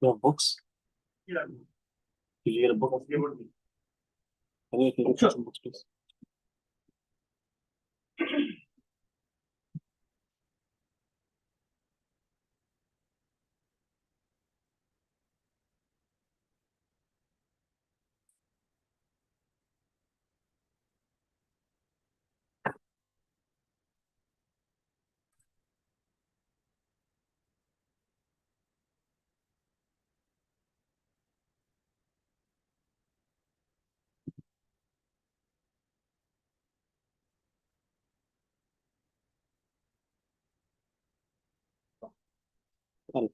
You have books? Yeah. Did you get a book? Yeah. Can you get some books, please?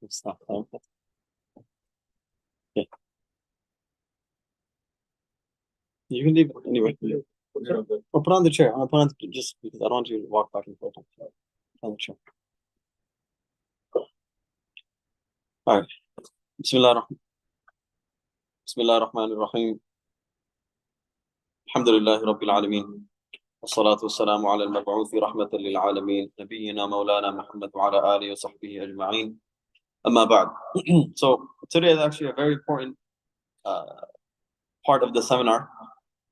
Stop. Yeah. You can leave it anyway. Or put on the chair. I'll put on just because I don't want you to walk back and forth. Put on the chair. All right. Bismillah ar-Rahman ar-Rahim. Alhamdulillah Rabbil Alameen. والصلاة والسلام على المبعوث رحمة للعالمين نبينا مولانا محمد وعلى آله وصحبه أجمعين أما بعد. So today is actually a very important part of the seminar,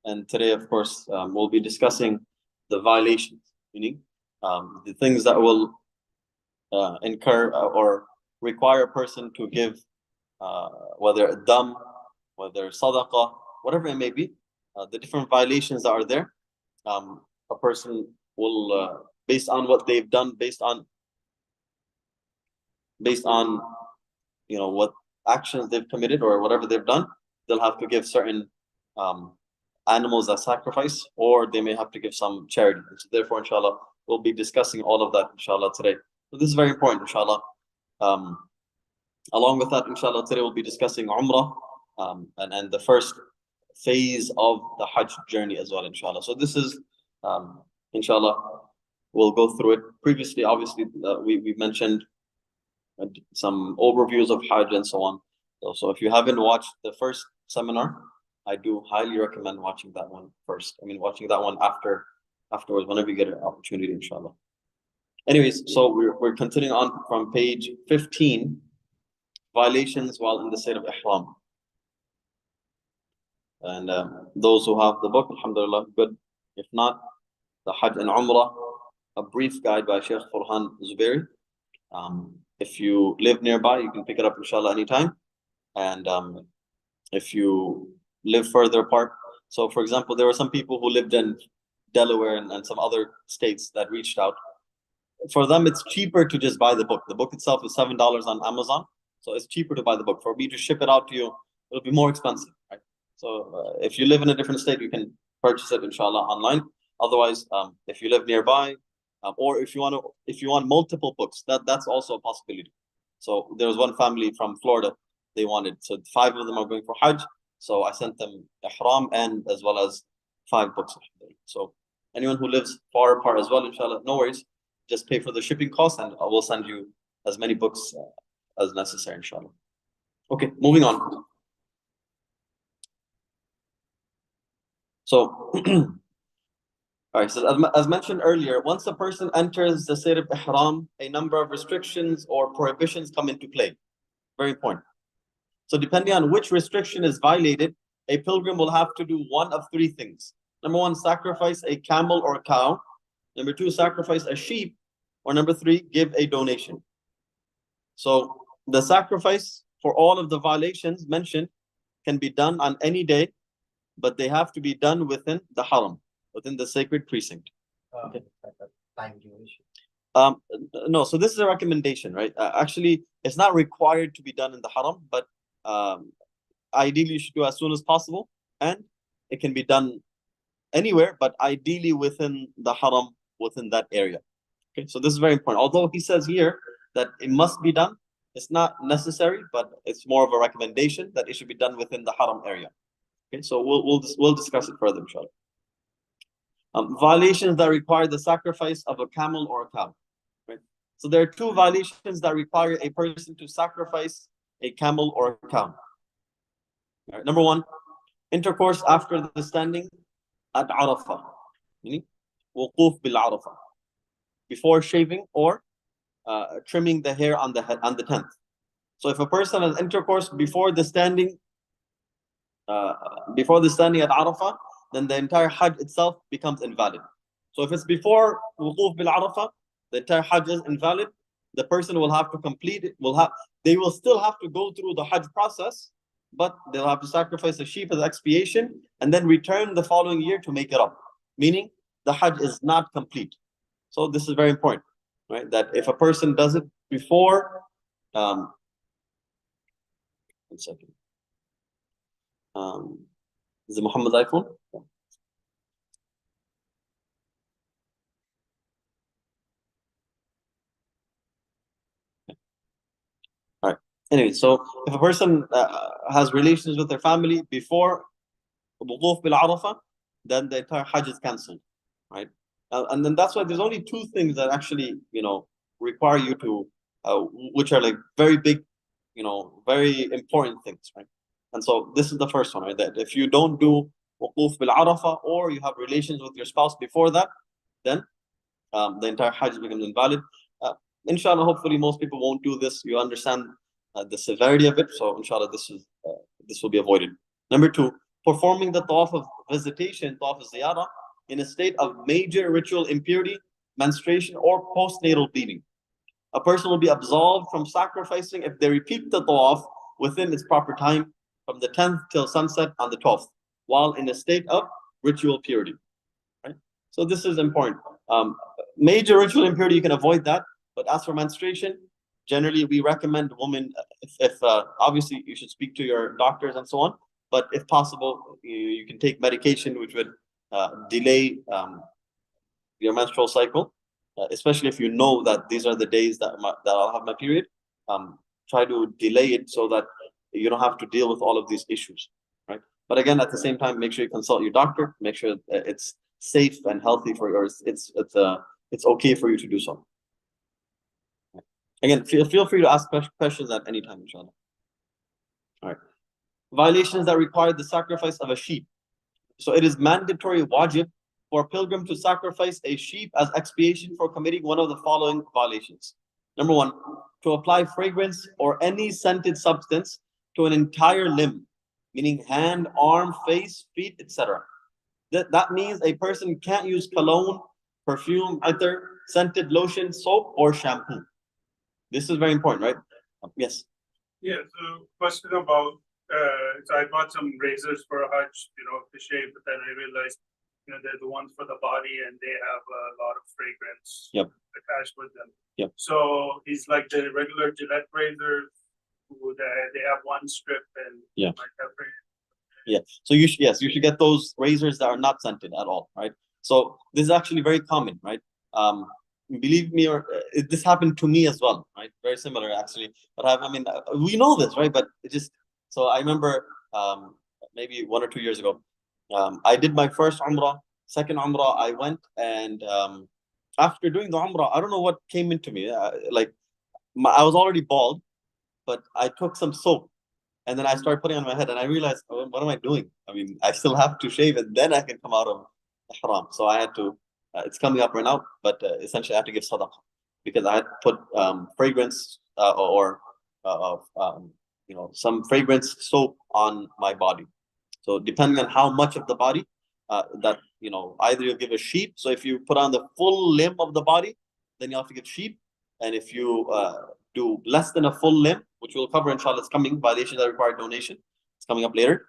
and today of course we'll be discussing the violations, meaning the things that will incur or require a person to give whether dam, whether sadaqah, whatever it may be, the different violations that are there. A person will, based on what they've done, based on what actions they've committed or whatever they've done, they'll have to give certain animals as sacrifice, or they may have to give some charity. So therefore, inshallah, we'll be discussing all of that, inshallah, today. So this is very important, inshallah. Along with that, inshallah, today we'll be discussing Umrah and the first phase of the Hajj journey as well, inshallah. So this is, inshallah, we'll go through it. Previously, obviously, we mentioned some overviews of Hajj and so on. So if you haven't watched the first seminar, I do highly recommend watching that one first. I mean, watching that one afterwards, whenever you get an opportunity, inshallah. Anyways, so we're continuing on from page 15, violations while in the state of Ihram. And those who have the book, alhamdulillah, good. If not, the Hajj and Umrah, a brief guide by Sheikh Furhan Zubairi. If you live nearby, you can pick it up, inshallah, anytime. And if you live further apart, so for example, there were some people who lived in Delaware and some other states that reached out. For them, it's cheaper to just buy the book. The book itself is $7 on Amazon, so it's cheaper to buy the book. For me to ship it out to you, it'll be more expensive, right? So if you live in a different state, you can purchase it, inshallah, online. Otherwise, if you live nearby, or if you want multiple books, that's also a possibility. So there was one family from Florida, they wanted, so 5 of them are going for Hajj. So I sent them Ihram and as well as 5 books. So anyone who lives far apart as well, inshallah, no worries. Just pay for the shipping cost and I will send you as many books as necessary, inshallah. Okay, moving on. So, all right, so as mentioned earlier, once a person enters the state of Ihram, a number of restrictions or prohibitions come into play. Very important. So depending on which restriction is violated, a pilgrim will have to do one of 3 things. Number 1, sacrifice a camel or a cow. Number 2, sacrifice a sheep. Or number 3, give a donation. So the sacrifice for all of the violations mentioned can be done on any day, but they have to be done within the haram, within the sacred precinct. Okay. Time duration. No, so this is a recommendation, right? Actually, it's not required to be done in the haram, but ideally you should do as soon as possible, and it can be done anywhere, but ideally within the haram, within that area. Okay, so this is very important. Although he says here that it must be done, it's not necessary, but it's more of a recommendation that it should be done within the haram area. Okay, so we'll discuss it further, inshallah. Violations that require the sacrifice of a camel or a cow. Right? So there are 2 violations that require a person to sacrifice a camel or a cow. Right. Number 1, intercourse after the standing at Arafah, meaning wuquf bil Arafah, before shaving or trimming the hair on the head on the 10th. So if a person has intercourse before the standing at Arafah, then the entire Hajj itself becomes invalid. So if it's before wuquf bil Arafah, the entire Hajj is invalid. The person will have to complete it. They will still have to go through the Hajj process, but they'll have to sacrifice a sheep as expiation and then return the following year to make it up. Meaning the Hajj is not complete. So this is very important, right? That if a person does it before, 1 second. Is it Muhammad's iPhone? Yeah. All right. Anyway, so if a person has relations with their family before wuquf bil Arafah, then the entire Hajj is cancelled, right? And then that's why there's only two things that actually, require you to, which are like very big, very important things, right? And so this is the first one, right? That if you don't do wuquf bil Arafah or you have relations with your spouse before that, then the entire Hajj becomes invalid. Inshallah, hopefully most people won't do this. You understand the severity of it, so inshallah this will be avoided. Number two, performing the tawaf of visitation, tawaf of ziyarah, in a state of major ritual impurity, menstruation, or postnatal bleeding. A person will be absolved from sacrificing if they repeat the tawaf within its proper time, from the 10th till sunset on the 12th, while in a state of ritual purity. Right? So this is important. Major ritual impurity, you can avoid that. But as for menstruation, generally we recommend women, if obviously you should speak to your doctors and so on, but if possible, you can take medication which would delay your menstrual cycle, especially if you know that these are the days that I'll have my period. Try to delay it so that you don't have to deal with all of these issues, right? But again, at the same time, make sure you consult your doctor. Make sure it's safe and healthy for you, or it's okay for you to do so. Again, feel free to ask questions at any time, inshallah. All right. Violations that require the sacrifice of a sheep. So it is mandatory wajib for a pilgrim to sacrifice a sheep as expiation for committing one of the following violations. Number one, to apply fragrance or any scented substance to an entire limb, meaning hand, arm, face, feet, etc. That means a person can't use cologne, perfume, attar, scented lotion, soap, or shampoo. This is very important, right? Yes. Yeah, so question about, so I bought some razors for a Hajj, to shave, but then I realized, they're the ones for the body and they have a lot of fragrance attached with them. Yep. So these like the regular Gillette razors, they have one strip and might have fragrance. Yeah. So you should get those razors that are not scented at all, right? So this is actually very common, right? Believe me, or this happened to me as well, right? Very similar actually. But we know this, right? But it just, so I remember maybe 1 or 2 years ago, I did my first Umrah, second Umrah, I went and after doing the Umrah, I don't know what came into me. I was already bald, but I took some soap and then I started putting on my head and I realized, oh, what am I doing? I still have to shave and then I can come out of Ihram. So I had to, it's coming up right now, but essentially I had to give sadaqah because I had put fragrance or some fragrance soap on my body. So depending on how much of the body that, either you'll give a sheep. So if you put on the full limb of the body, then you have to give sheep. And if you do less than a full limb, which we'll cover inshallah, it's coming, violations that require donation, it's coming up later,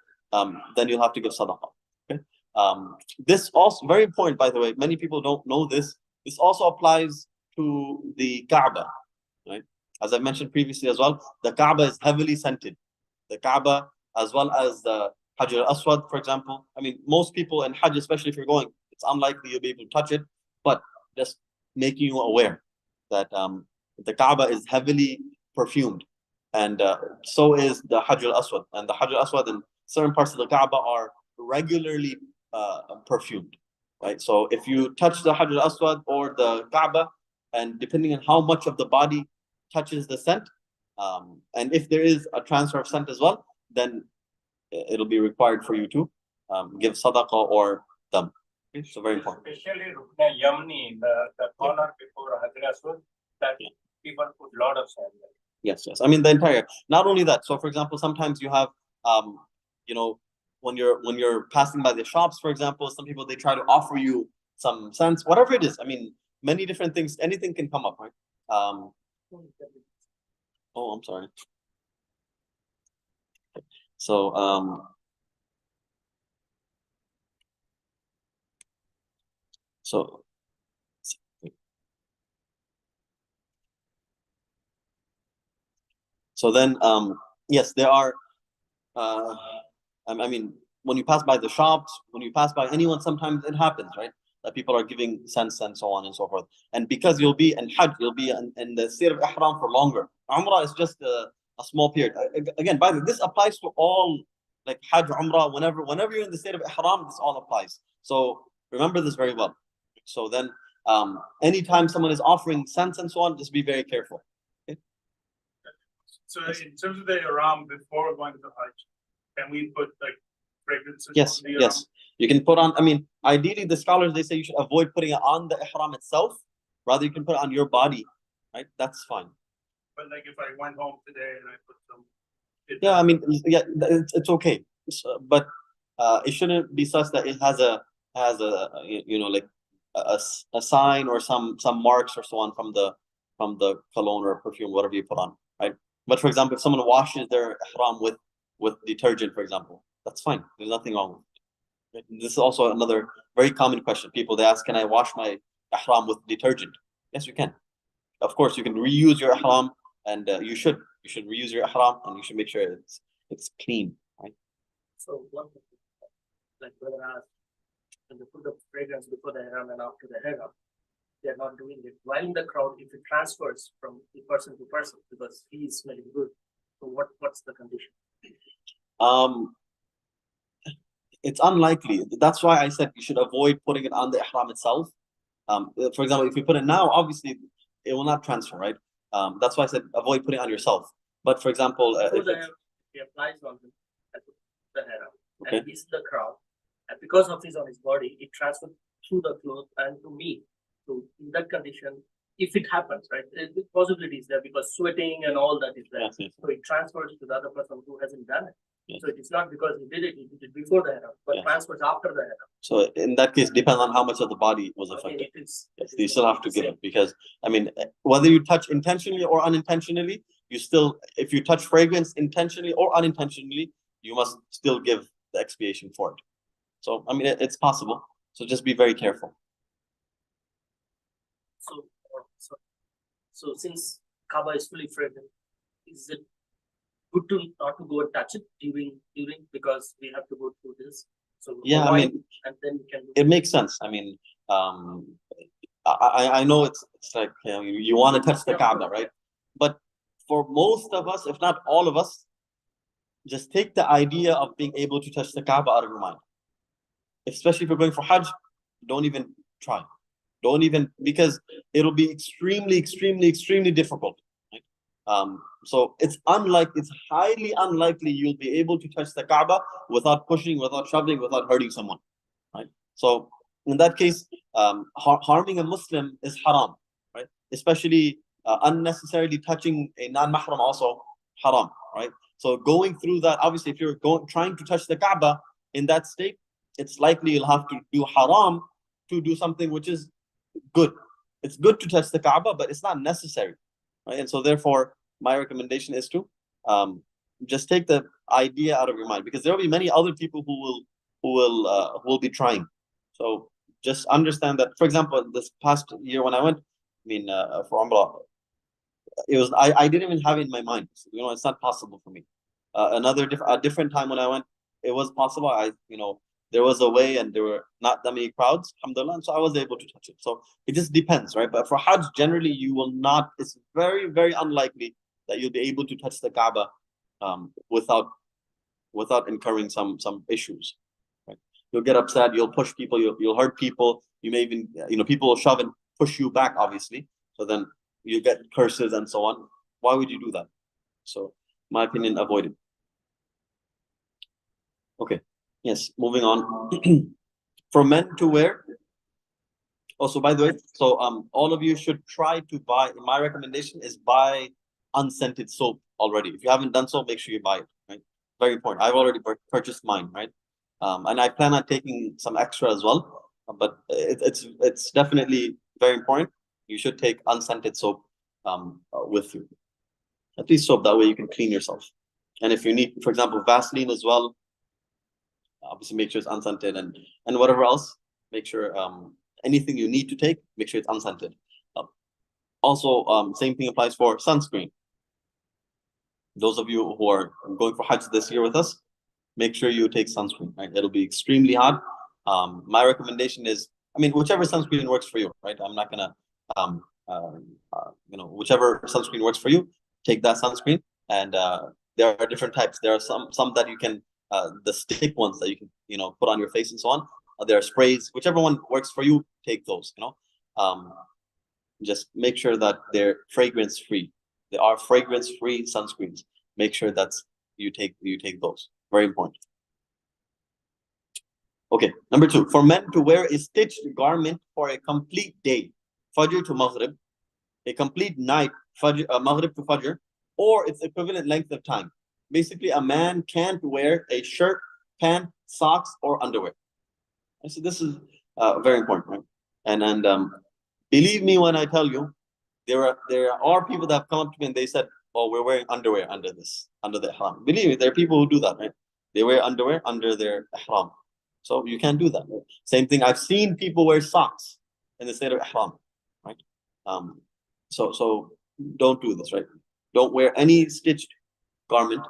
then you'll have to give sadaqah. Okay. This also very important, by the way. Many people don't know this. This also applies to the Kaaba, right? As I mentioned previously as well, the Kaaba is heavily scented. The Kaaba, as well as the Hajj al-Aswad, for example. Most people in Hajj, especially if you're going, it's unlikely you'll be able to touch it, but just making you aware that the Kaaba is heavily perfumed, and so is the Hajj al-Aswad. And the Hajj al-Aswad in certain parts of the Kaaba are regularly perfumed, right? So if you touch the Hajj al-Aswad or the Kaaba, and depending on how much of the body touches the scent, and if there is a transfer of scent as well, then it'll be required for you to give sadaqah or dam. Okay? So very important. Especially Rukna Yamni, the corner before Hajj Aswad, that people put a lot of sand. Yes, yes. I mean the entire. Not only that. So, for example, sometimes you have, you know, when you're passing by the shops, for example, some people they try to offer you some cents, whatever it is. I mean, many different things. Anything can come up, right? Oh, I'm sorry. So, so, so then, yes, there are. Uh, I mean, when you pass by the shops, when you pass by anyone, sometimes it happens, right? That people are giving cents and so on and so forth. And because you'll be in Hajj, you'll be in the state of Ihram for longer. Umrah is just a small period. Again, by the way, this applies to all like Hajj, Umrah, whenever you're in the state of Ihram, this all applies. So remember this very well. So then, anytime someone is offering cents and so on, just be very careful. Okay? So in terms of the Ihram before going to Hajj, can we put like fragrances Yes, on the Ihram? yes. You can put on, I mean, ideally the scholars they say you should avoid putting it on the ihram itself. Rather, you can put it on your body, right? That's fine. But like if I went home today and I put some. Yeah, I mean, yeah, it's okay. But it shouldn't be such that it has a you know like a sign or some marks or so on from the cologne or perfume, whatever you put on, right? But for example, if someone washes their ihram with detergent, for example, that's fine. There's nothing wrong with it. This is also another very common question. People they ask, "Can I wash my ihram with detergent?" Yes, you can. Of course, you can reuse your ihram, and you should reuse your ihram, and you should make sure it's clean, right? So one like brother asked, when they put the fragrance before the ihram and after the ihram, they are not doing it. While in the crowd, if it transfers from person to person because he is smelling good, so what's the condition? It's unlikely. That's why I said you should avoid putting it on the ihram itself. For example, if you put it now, obviously it will not transfer, right? That's why I said avoid putting it on yourself. But for example, so he applies on him at the ihram, okay, and he's in the crowd, and because of his on his body, it transfers through the cloth and to me. So in that condition, if it happens, right, the possibility is there because sweating and all that is there. yes, yes. So it transfers to the other person who hasn't done it. Yes. So it is not because he did it before the ihram, but yes, transfers after the ihram. So in that case, depends on how much of the body was affected. Yes, you still have to give it because I mean, whether you touch intentionally or unintentionally, you still, if you touch fragrance intentionally or unintentionally, you must still give the expiation for it. So I mean, it's possible. So just be very careful. So since Kaaba is fully fragrant, is it good to not to go and touch it during because we have to go through this? So yeah, I mean, and then we can it makes sense. I mean, I know it's like you want to touch the Kaaba, right? But for most of us, if not all of us, just take the idea of being able to touch the Kaaba out of your mind. Especially if you're going for Hajj, don't even try. Don't even, because it'll be extremely difficult. Right? So it's highly unlikely you'll be able to touch the Kaaba without pushing, without shoving, without hurting someone. Right? So in that case, harming a Muslim is haram, right? Especially unnecessarily touching a non-mahram also haram, right? So going through that, obviously, if you're trying to touch the Kaaba in that state, it's likely you'll have to do haram to do something which is good. It's good to touch the Kaaba, but it's not necessary, right? And so therefore, my recommendation is to just take the idea out of your mind, because there will be many other people who will be trying. So just understand that. For example, this past year when I went, I mean, for Umrah, it was I didn't even have it in my mind. You know, it's not possible for me. A different time when I went, it was possible. There was a way and there were not that many crowds, alhamdulillah, and so I was able to touch it. So it just depends, right? But for Hajj, generally, you will not, it's very unlikely that you'll be able to touch the Kaaba without incurring some issues. Right? You'll get upset, you'll push people, you'll hurt people, you may even, people will shove and push you back, obviously. So then you get curses and so on. Why would you do that? So, my opinion, avoid it. Okay. Yes, moving on. For men to wear. Also, by the way, so all of you should try to buy. My recommendation is buy unscented soap already. If you haven't done so, make sure you buy it, right? Very important. I've already purchased mine, right? And I plan on taking some extra as well, but it's definitely very important. You should take unscented soap with you. At least soap, that way you can clean yourself. And if you need, for example, Vaseline as well, obviously make sure it's unscented, and whatever else, make sure anything you need to take, make sure it's unscented. Also, same thing applies for sunscreen. Those of you who are going for Hajj this year with us, make sure you take sunscreen, right? It'll be extremely hot. My recommendation is, I mean, whichever sunscreen works for you, right? I'm not gonna, whichever sunscreen works for you, take that sunscreen. And there are different types. There are some that you can, the stick ones that you can, put on your face and so on. There are sprays. Whichever one works for you, take those. Just make sure that they're fragrance free. There are fragrance free sunscreens. Make sure that's you take those. Very important. Okay, number 2, for men to wear a stitched garment for a complete day, Fajr to Maghrib, a complete night, Maghrib to Fajr, or its equivalent length of time. Basically, a man can't wear a shirt, pant, socks, or underwear. So this is very important, right? And believe me when I tell you, there are people that have come up to me and they said, "Oh, we're wearing underwear under the ihram." Believe me, there are people who do that, right? They wear underwear under their ihram. So you can't do that. Right? Same thing. I've seen people wear socks in the state of ihram, right? So don't do this, right? Don't wear any stitched garment.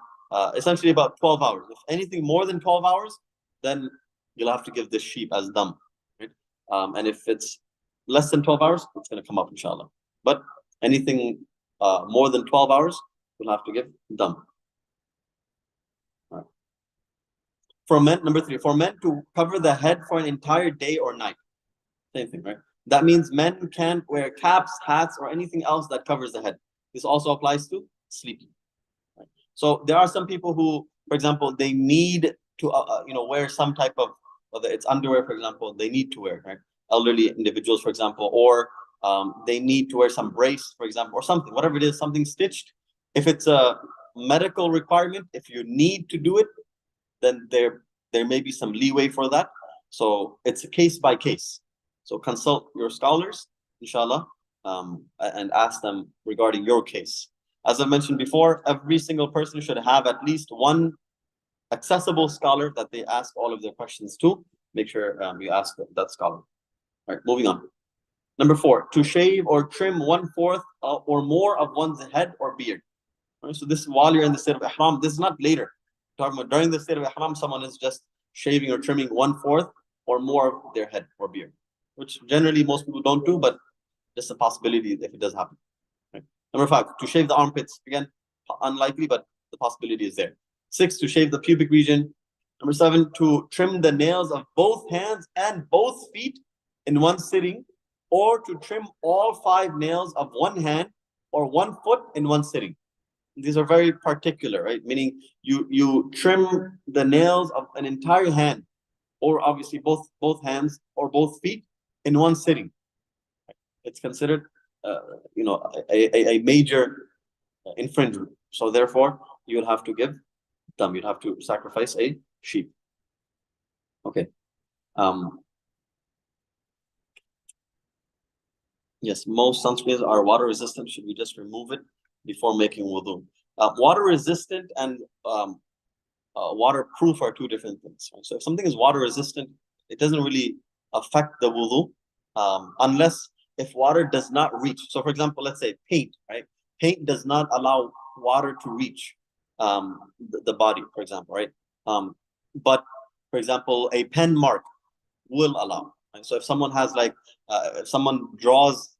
Essentially about 12 hours. If anything more than 12 hours, then you'll have to give this sheep as dam, right? And if it's less than 12 hours, it's going to come up, inshallah. But anything more than 12 hours, you'll have to give dam. Right. For men, number 3, for men to cover the head for an entire day or night. Same thing, right? That means men can't wear caps, hats, or anything else that covers the head. This also applies to sleeping. Right? So there are some people who, for example, they need to wear some type of, whether it's underwear, for example, they need to wear, right? Elderly individuals, for example, or they need to wear some brace, for example, or something, whatever it is, something stitched. If it's a medical requirement, if you need to do it, then there may be some leeway for that. So it's a case by case. So consult your scholars, inshallah, and ask them regarding your case. As I mentioned before, every single person should have at least one accessible scholar that they ask all of their questions to. Make sure you ask that scholar. All right, moving on. Number 4, to shave or trim 1/4 or more of one's head or beard. Right, so this is while you're in the state of ihram. This is not later. We're talking about during the state of ihram, someone is just shaving or trimming 1/4 or more of their head or beard, which generally most people don't do, but just a possibility if it does happen. Right. Number 5, to shave the armpits. Again, unlikely, but the possibility is there. 6, to shave the pubic region. Number 7, to trim the nails of both hands and both feet in one sitting, or to trim all 5 nails of one hand or 1 foot in one sitting. These are very particular, right? Meaning you trim the nails of an entire hand, or obviously both hands or both feet in one sitting. It's considered a major infringement. So therefore, you'll have to give them. You'd have to sacrifice a sheep. Okay. Yes, most sunscreens are water resistant. Should we just remove it before making wudu? Water resistant and waterproof are 2 different things. Right? So if something is water resistant, it doesn't really affect the wudu unless if water does not reach. So for example, let's say paint, right? Paint does not allow water to reach the body, for example, right? But for example, a pen mark will allow. Right? So if someone has like, if someone draws,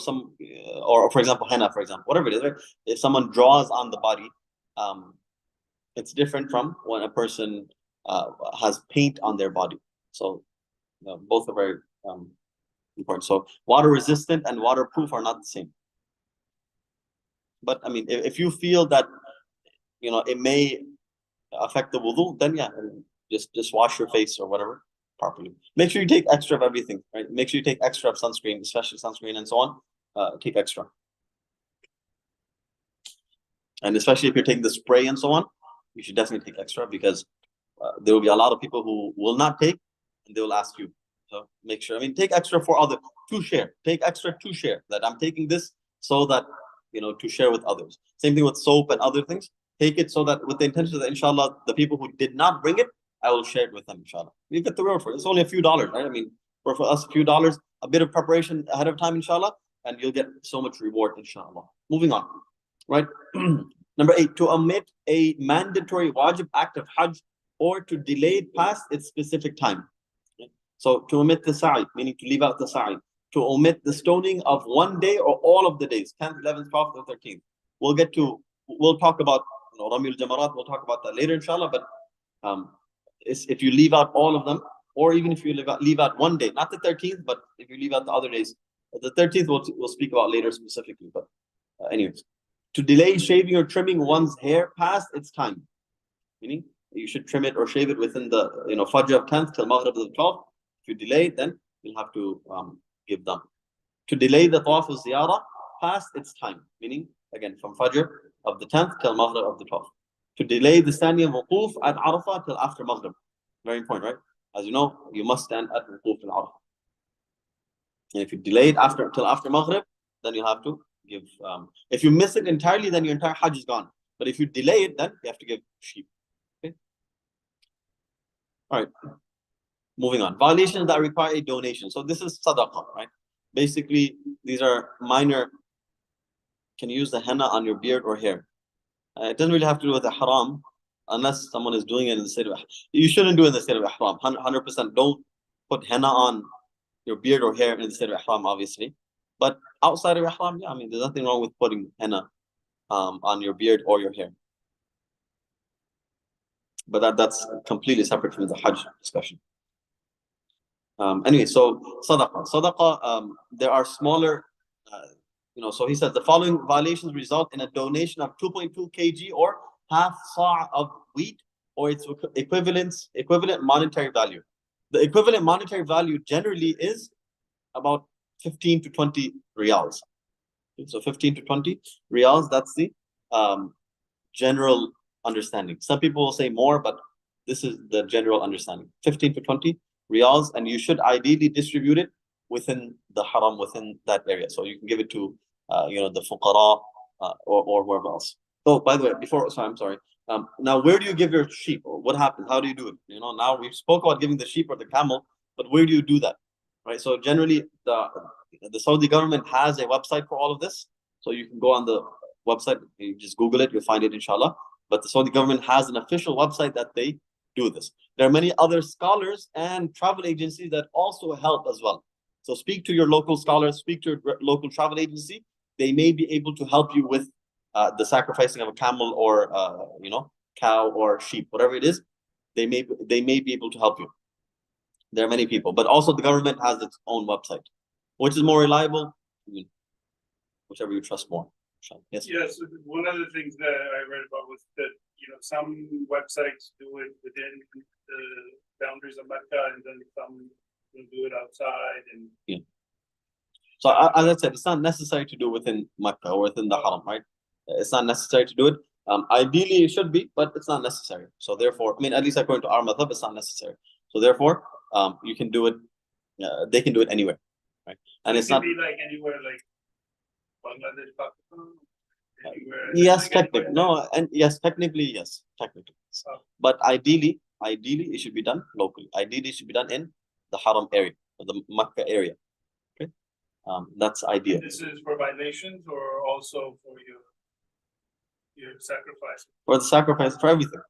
some, or for example, henna, for example, whatever it is, right? If someone draws on the body, it's different from when a person has paint on their body. So both are very important. So water resistant and waterproof are not the same. But I mean, if you feel that it may affect the wudu, then yeah, just wash your face or whatever properly. Make sure you take extra of everything, right? Make sure you take extra of sunscreen, especially sunscreen and so on. Take extra. And especially if you're taking the spray and so on, you should definitely take extra, because there will be a lot of people who will not take, and they will ask you. So make sure, I mean, take extra for other, to share. Take extra to share, that I'm taking this so that, to share with others. Same thing with soap and other things. Take it so that with the intention that inshallah, the people who did not bring it, I will share it with them, inshallah. You get the reward for it. It's only a few dollars, right? I mean, for us, a few dollars, a bit of preparation ahead of time, inshallah, and you'll get so much reward, inshallah. Moving on, right? Number 8, to omit a mandatory wajib act of Hajj, or to delay it past its specific time. So to omit the sa'i, meaning to leave out the sa'i. To omit the stoning of one day or all of the days, 10th, 11th, 12th, or 13th. We'll talk about Ramil Jamarat, we'll talk about that later, inshallah, but if you leave out all of them, or even if you leave out one day, not the 13th, but if you leave out the other days, the 13th we'll speak about later specifically, but anyways. To delay shaving or trimming one's hair past its time, meaning you should trim it or shave it within the Fajr of 10th till Maghrib of the 12th. If you delay it, then you'll have to give them. To delay the tawaf of ziyarah past its time, meaning again from Fajr of the 10th till Maghrib of the 12th. To delay the standing of wuquf at Arafah till after Maghrib. Very important, right? As you know, you must stand at wuquf in Arafah. And if you delay it till after Maghrib, then you have to give. If you miss it entirely, then your entire Hajj is gone. But if you delay it, then you have to give sheep. Okay. All right. Moving on. Violations that require a donation. So this is sadaqah, right? Basically, these are minor. Can you use the henna on your beard or hair? It doesn't really have to do with the haram, unless someone is doing it in the state of. You shouldn't do it in the state of ihram. 100%. Don't put henna on your beard or hair in the state of ihram, obviously. But outside of ihram, yeah, I mean, there's nothing wrong with putting henna on your beard or your hair. But that's completely separate from the Hajj discussion. Anyway, so sadaqah, there are smaller, so he says the following violations result in a donation of 2.2 kg or half sa' of wheat or its equivalent monetary value. The equivalent monetary value generally is about 15 to 20 riyals. So 15 to 20 riyals, that's the general understanding. Some people will say more, but this is the general understanding. 15 to 20 riyals, and you should ideally distribute it within the haram, within that area. So you can give it to the fuqara or wherever else. So by the way, I'm sorry. Now where do you give your sheep? Or what happens? How do you do it? Now we spoke about giving the sheep or the camel, but where do you do that? Right. So generally the Saudi government has a website for all of this. So you can go on the website, you just Google it, you'll find it, inshallah. But the Saudi government has an official website that they do this. There are many other scholars and travel agencies that also help as well. So speak to your local scholars, speak to your local travel agency. They may be able to help you with the sacrificing of a camel or cow or sheep, whatever it is. They may be able to help you. There are many people, but also the government has its own website. Which is more reliable? Whichever you trust more. Yes. Yes. One of the things that I read about was that some websites do it within the boundaries of Mecca, and then some do it outside. And yeah. So as I said, it's not necessary to do it within Mecca or within the Haram, right? It's not necessary to do it. Ideally, it should be, but it's not necessary. So therefore, I mean, at least according to our madhab, it's not necessary. So therefore, you can do it. They can do it anywhere, right? And it's not be like anywhere, like Bangladesh, Pakistan. Yes, technically. No, and yes, technically, yes. Technically. Yes. Oh. But ideally, it should be done locally. Ideally, it should be done in the Haram area, or the Makkah area. Okay. That's ideal. And this is for violations or also for your sacrifice? For the sacrifice, for everything.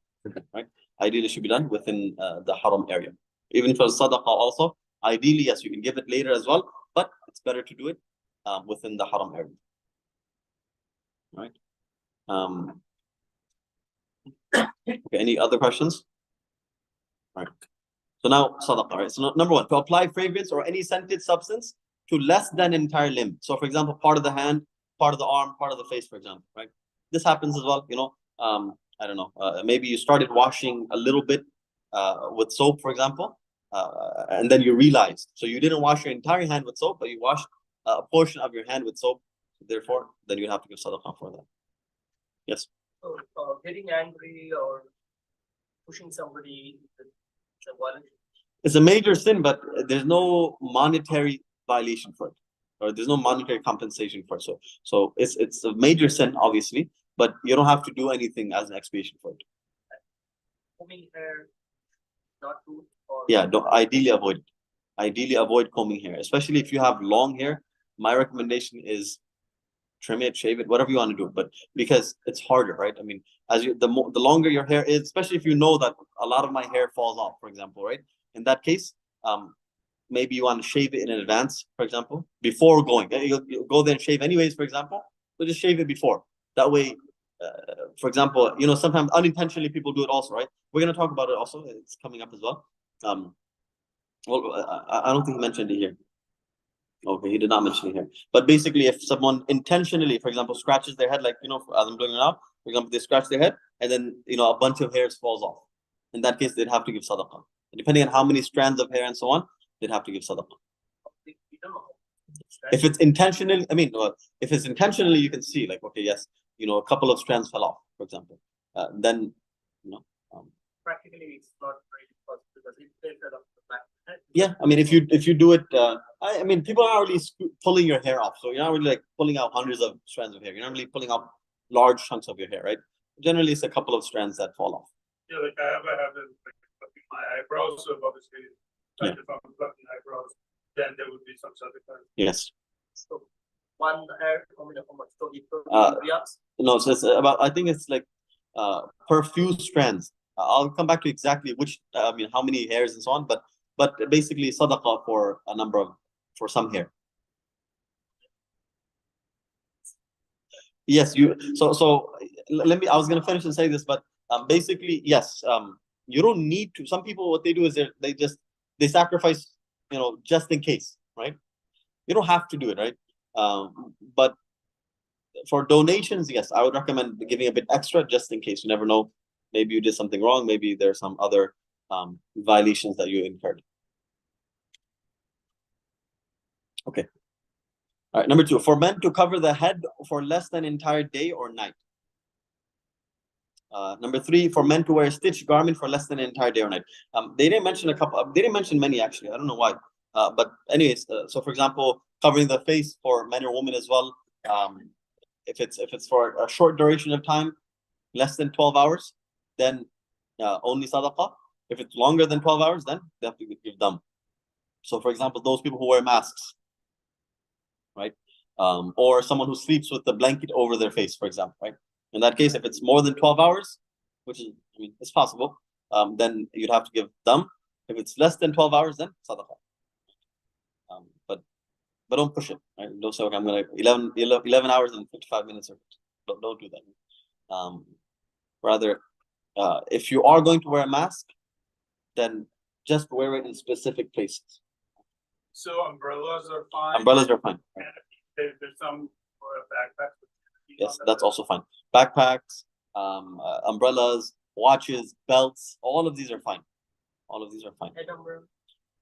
Right? Ideally, it should be done within the Haram area. Even for sadaqah also, ideally, yes, you can give it later as well, but it's better to do it within the Haram area. Right. Okay, any other questions? All right. So now sadaqah, right? So number 1, to apply fragrance or any scented substance to less than entire limb. So for example, part of the hand, part of the arm, part of the face, for example, right? This happens as well, I don't know, maybe you started washing a little bit with soap, for example, and then you realized, so you didn't wash your entire hand with soap, but you washed a portion of your hand with soap. Therefore, then you have to give sadaqah for that. Yes. So, getting angry or pushing somebody, it's a violation. It's a major sin, but there's no monetary violation for it, or there's no monetary compensation for it. So it's a major sin, obviously, but you don't have to do anything as an expiation for it. Combing hair, not to, or Yeah, don't ideally avoid it. Ideally avoid combing hair, especially if you have long hair. My recommendation is trim it, shave it, whatever you want to do. But because it's harder, right? I mean, as you the longer your hair is, especially if you know that a lot of my hair falls off, for example, right? In that case, maybe you want to shave it in advance, for example, before going. You'll go there and shave anyways, for example. So just shave it before. That way, for example, sometimes unintentionally people do it also, right? We're gonna talk about it also. It's coming up as well. Well, I don't think he mentioned it here. Okay, he did not mention it here. But basically, if someone intentionally, for example, scratches their head, like, as I'm doing it now, for example, they scratch their head and then, a bunch of hairs falls off. In that case, they'd have to give sadaqah. And depending on how many strands of hair and so on, they'd have to give sadaqah. we don't know. If it's intentional, if it's intentionally, you can see, like, okay, yes, a couple of strands fell off, for example. Then, Practically, it's not really possible because it takes out of the back. yeah, I mean, if you do it, I mean, people are not really pulling your hair off, so you're not really like pulling out hundreds of strands of hair. You're not really pulling out large chunks of your hair, right? Generally, it's a couple of strands that fall off. Yeah, like I have like plucking my eyebrows, so obviously, like if I'm plucking eyebrows, then there would be some sort of Yes. So one hair, how much? So No, so it's about, I think it's like per few strands. I'll come back to exactly which, how many hairs and so on, but basically sadaqah for for some hair. Yes, I was gonna finish and say this, but basically, yes, you don't need to. Some people, what they do is they sacrifice, just in case, right? You don't have to do it, right? But for donations, yes, I would recommend giving a bit extra just in case. You never know. Maybe you did something wrong. Maybe there's some other violations that you incurred. Okay. All right. Number 2, for men to cover the head for less than an entire day or night. Number 3, for men to wear a stitched garment for less than an entire day or night. They didn't mention a couple. They didn't mention many actually. I don't know why. But anyways, so for example, covering the face for men or women as well. If it's for a short duration of time, less than 12 hours, then only sadaqah. If it's longer than 12 hours, then they have to give them. So for example, those people who wear masks, right? Or someone who sleeps with the blanket over their face, for example, right? In that case, if it's more than 12 hours, which is, it's possible, then you'd have to give them. If it's less than 12 hours, then sadaqah. But don't push it, right? Don't say, okay, I'm going to 11 hours and 55 minutes. Don't do that. Rather, if you are going to wear a mask, then just wear it in specific places. So umbrellas are fine. Umbrellas are fine. Right? There's some backpacks. Yes, that's also fine. Backpacks, umbrellas, watches, belts, all of these are fine. All of these are fine. Head umbrella?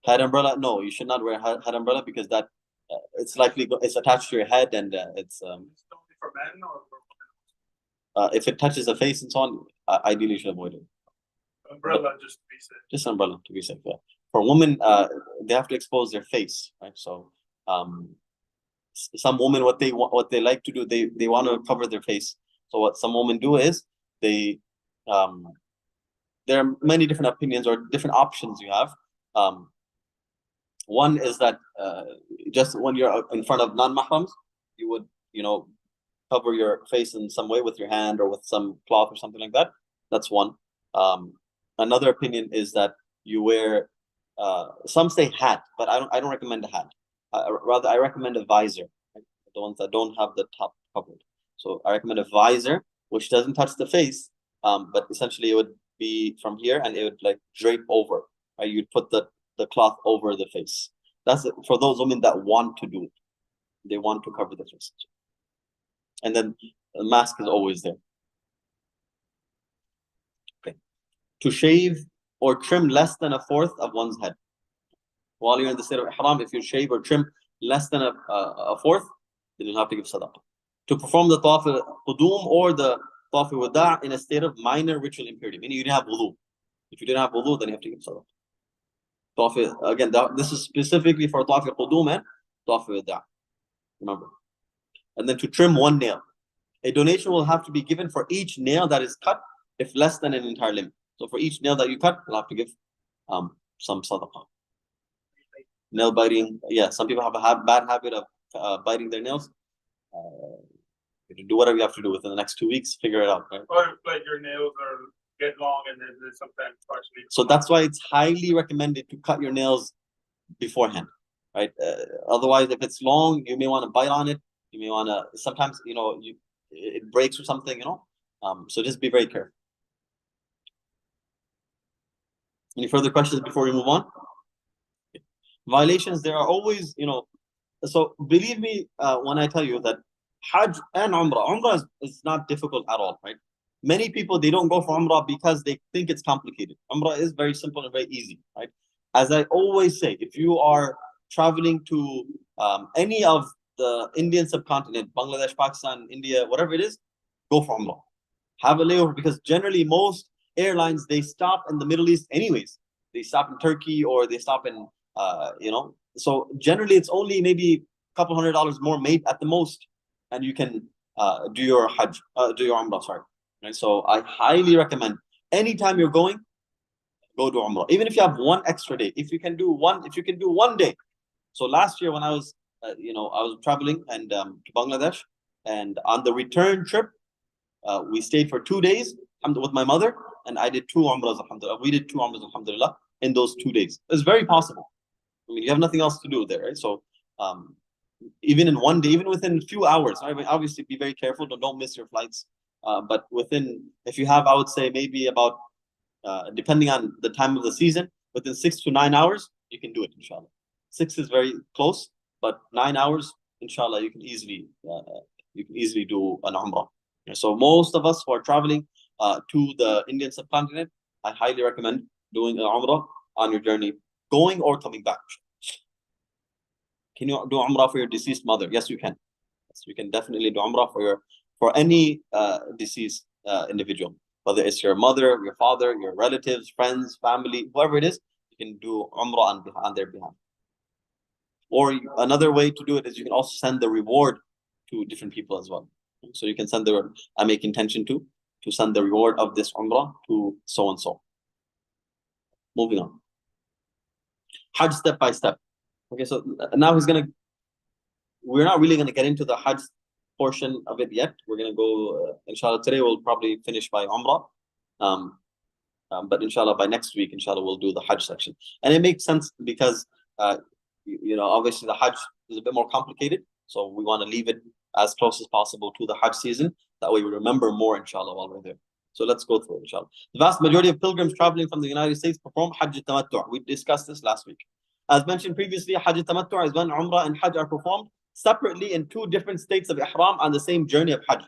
Head umbrella? No, you should not wear head umbrella because that it's attached to your head and it's only for men or for women? If it touches the face and so on, ideally you should avoid it. Umbrella, just to be safe. Just umbrella to be safe. Yeah. For women, they have to expose their face, right? So, some women, what they like to do, they want to cover their face. So what some women do is there are many different opinions or different options you have. One is that just when you're in front of non-mahrams, you would cover your face in some way with your hand or with some cloth or something like that. That's one. Another opinion is that you wear. Some say hat, but I don't recommend a hat. Rather, I recommend a visor, right? The ones that don't have the top covered. So I recommend a visor which doesn't touch the face, but essentially it would be from here and it would like drape over. Right? You'd put the cloth over the face. That's it for those women that want to do it. They want to cover the face. And then the mask is always there. Okay. To shave or trim less than a fourth of one's head. While you're in the state of ihram, if you shave or trim less than a fourth, then you'll have to give sadaqah. To perform the tawaf al-qudum or the Tawaf al-Wada' in a state of minor ritual impurity, meaning you didn't have wudu. If you didn't have wudu, then you have to give sadaqah. Again, this is specifically for Tawaf al-Qudum and Tawaf al-Wada'. Remember. And then to trim one nail. A donation will have to be given for each nail that is cut, if less than an entire limb. So for each nail that you cut, you'll have to give some sadaqah. Nail biting, yeah, some people have a bad habit of biting their nails. You do whatever you have to do within the next 2 weeks, figure it out. Right? Or if like your nails get long and then sometimes partially. So that's why it's highly recommended to cut your nails beforehand, right? Otherwise, if it's long, you may want to bite on it. You may want to, sometimes, it breaks or something, so just be very careful. Any further questions before we move on? Violations, there are always, so believe me when I tell you that Hajj and Umrah is not difficult at all, right? Many people, they don't go for Umrah because they think it's complicated. Umrah is very simple and very easy, right? As I always say, if you are traveling to any of the Indian subcontinent, Bangladesh, Pakistan, India, whatever it is, go for Umrah. Have a layover, because generally most airlines, they stop in the Middle East anyways. They stop in Turkey or they stop in, so generally it's only maybe a couple $100 more made at the most, and you can do your Hajj, do your Umrah, sorry. Right? So I highly recommend, anytime you're going, go to Umrah. Even if you have one extra day, if you can do one day. So last year when I was, I was traveling and to Bangladesh, and on the return trip, we stayed for 2 days with my mother, and I did 2 Umrahs, alhamdulillah. We did 2 Umrahs, alhamdulillah, in those 2 days. It's very possible. I mean, you have nothing else to do there, right? So even in one day, even within a few hours, I mean, obviously be very careful, don't miss your flights. But if you have, I would say maybe about, depending on the time of the season, within 6 to 9 hours, you can do it, inshallah. 6 is very close, but 9 hours, inshallah, you can easily do an Umrah. So most of us who are traveling to the Indian subcontinent, I highly recommend doing an Umrah on your journey, going or coming back. Can you do Umrah for your deceased mother? Yes, you can. Yes, you can definitely do Umrah for any deceased individual, whether it's your mother, your father, your relatives, friends, family, whoever it is. You can do Umrah on their behalf. Or another way to do it is you can also send the reward to different people as well. So you can send I make intention to send the reward of this Umrah to so and so. Moving on. Hajj step by step. Okay, so now we're not really gonna get into the Hajj portion of it yet. We're gonna go, inshallah, today we'll probably finish by Umrah. But inshallah, by next week, inshallah, we'll do the Hajj section. And it makes sense because, obviously the Hajj is a bit more complicated. So we want to leave it as close as possible to the Hajj season. That way we remember more, inshallah, while we're there. So let's go through it, inshallah. The vast majority of pilgrims traveling from the United States perform Hajj Tamattu'. We discussed this last week. As mentioned previously, Hajj Tamattu' is when Umrah and Hajj are performed separately in 2 different states of Ihram on the same journey of Hajj.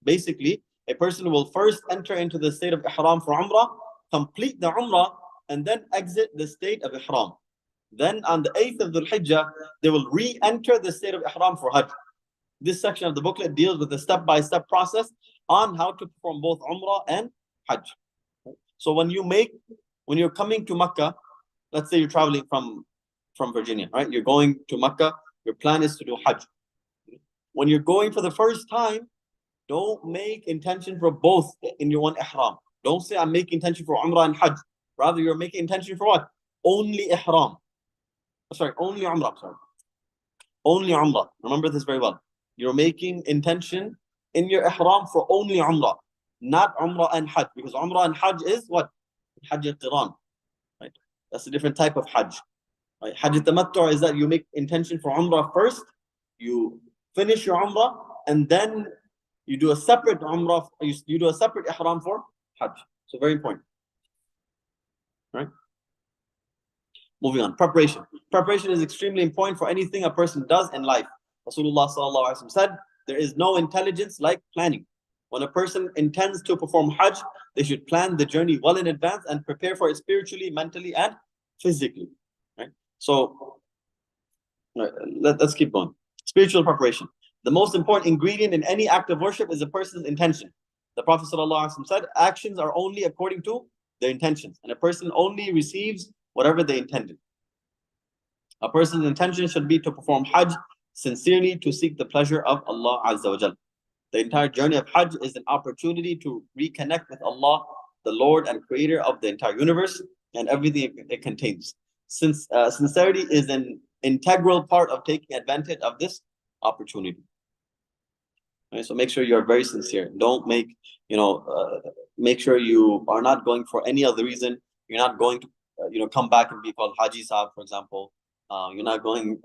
Basically, a person will first enter into the state of Ihram for Umrah, complete the Umrah, and then exit the state of Ihram. Then on the 8th of Dhul Hijjah, they will re-enter the state of Ihram for Hajj. This section of the booklet deals with the step-by-step process on how to perform both Umrah and Hajj. So when you're coming to Makkah, let's say you're traveling from Virginia, right? You're going to Makkah, your plan is to do Hajj. When you're going for the first time, don't make intention for both in your one Ihram. Don't say I'm making intention for Umrah and Hajj. Rather, you're making intention for what? Only Ihram. Sorry, only Umrah. Sorry. Only Umrah. Remember this very well. You're making intention in your Ihram for only Umrah, not Umrah and Hajj. Because Umrah and Hajj is what? Hajj al-Qiran. Right? That's a different type of Hajj. Right? Hajj Tamattu' is that you make intention for Umrah first, you finish your Umrah, and then you do a separate Umrah, you do a separate Ihram for Hajj. So very important. Right? Moving on. Preparation. Preparation is extremely important for anything a person does in life. Rasulullah sallallahu alaihi wasallam said, there is no intelligence like planning. When a person intends to perform Hajj, they should plan the journey well in advance and prepare for it spiritually, mentally, and physically. Right? So let's keep going. Spiritual preparation. The most important ingredient in any act of worship is a person's intention. The Prophet ﷺ said, actions are only according to their intentions, and a person only receives whatever they intended. A person's intention should be to perform Hajj sincerely to seek the pleasure of Allah Azza wa Jal. The entire journey of Hajj is an opportunity to reconnect with Allah, the Lord and Creator of the entire universe and everything it contains. Since sincerity is an integral part of taking advantage of this opportunity. Right? So make sure you are very sincere. Don't make, make sure you are not going for any other reason. You're not going to, come back and be called Haji Saab, for example. You're not going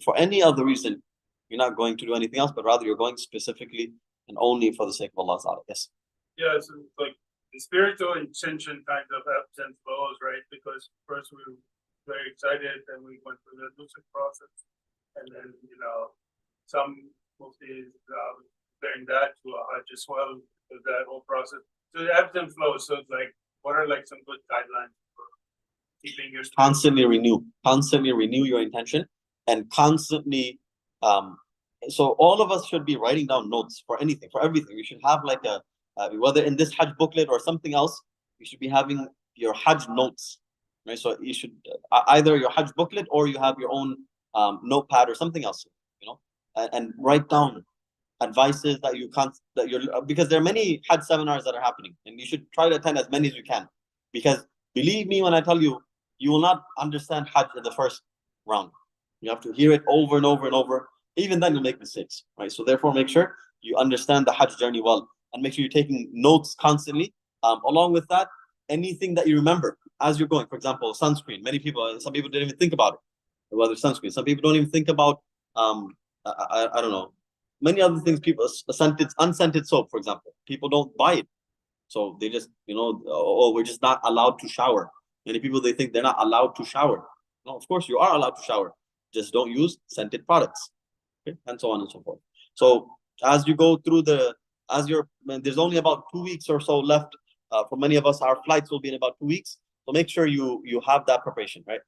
for any other reason. You're not going to do anything else, but rather you're going specifically and only for the sake of Allah Ta'ala. Yes. Yeah, so like the spiritual intention kind of ebbs and flows, right? Because first we were very excited, then we went through the lucid process, and then some muftis comparing that to a Hajj as well, with that whole process. So it ebbs and flows. So it's like, what are like some good guidelines for keeping your constantly renew your intention, and constantly so all of us should be writing down notes for anything, for everything. We should have like a whether in this Hajj booklet or something else, you should be having your Hajj notes, right? So you should either your Hajj booklet or you have your own notepad or something else, and write down advices that because there are many Hajj seminars that are happening, and you should try to attend as many as you can, because believe me when I tell you, you will not understand Hajj in the first round. You have to hear it over and over and over. Even then, you'll make mistakes, right? So therefore, make sure you understand the Hajj journey well, and make sure you're taking notes constantly. Along with that, anything that you remember as you're going. For example, sunscreen. Some people didn't even think about it, whether sunscreen. Some people don't even think about, I don't know, many other things. People, unscented soap, for example. People don't buy it. So they just, we're just not allowed to shower. Many people, they think they're not allowed to shower. No, of course you are allowed to shower. Just don't use scented products. Okay? And so on and so forth. So as you go through there's only about 2 weeks or so left. For many of us, our flights will be in about 2 weeks. So make sure you have that preparation, right?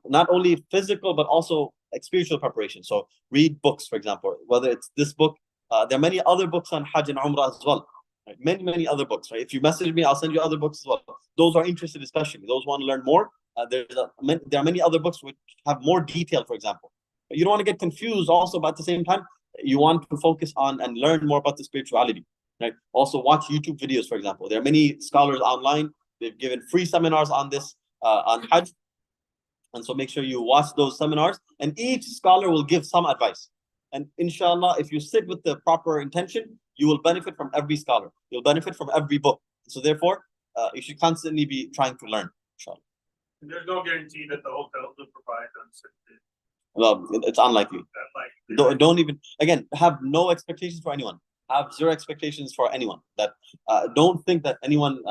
Not only physical, but also spiritual preparation. So read books, for example, whether it's this book. There are many other books on Hajj and Umrah as well. Right? Many other books, right? If you message me, I'll send you other books as well. Those are interested, especially those who want to learn more. There are many other books which have more detail, for example. You don't want to get confused also, but at the same time, you want to focus on and learn more about the spirituality, right? Also watch YouTube videos, for example. There are many scholars online. They've given free seminars on this, on Hajj. And so make sure you watch those seminars, and each scholar will give some advice. And inshallah, if you sit with the proper intention, you will benefit from every scholar. You'll benefit from every book. So therefore, you should constantly be trying to learn, inshallah. There's no guarantee that the hotel will provide uncertainty. Well, it's unlikely. Don't even, again, have no expectations for anyone. Have zero expectations for anyone. That don't think that anyone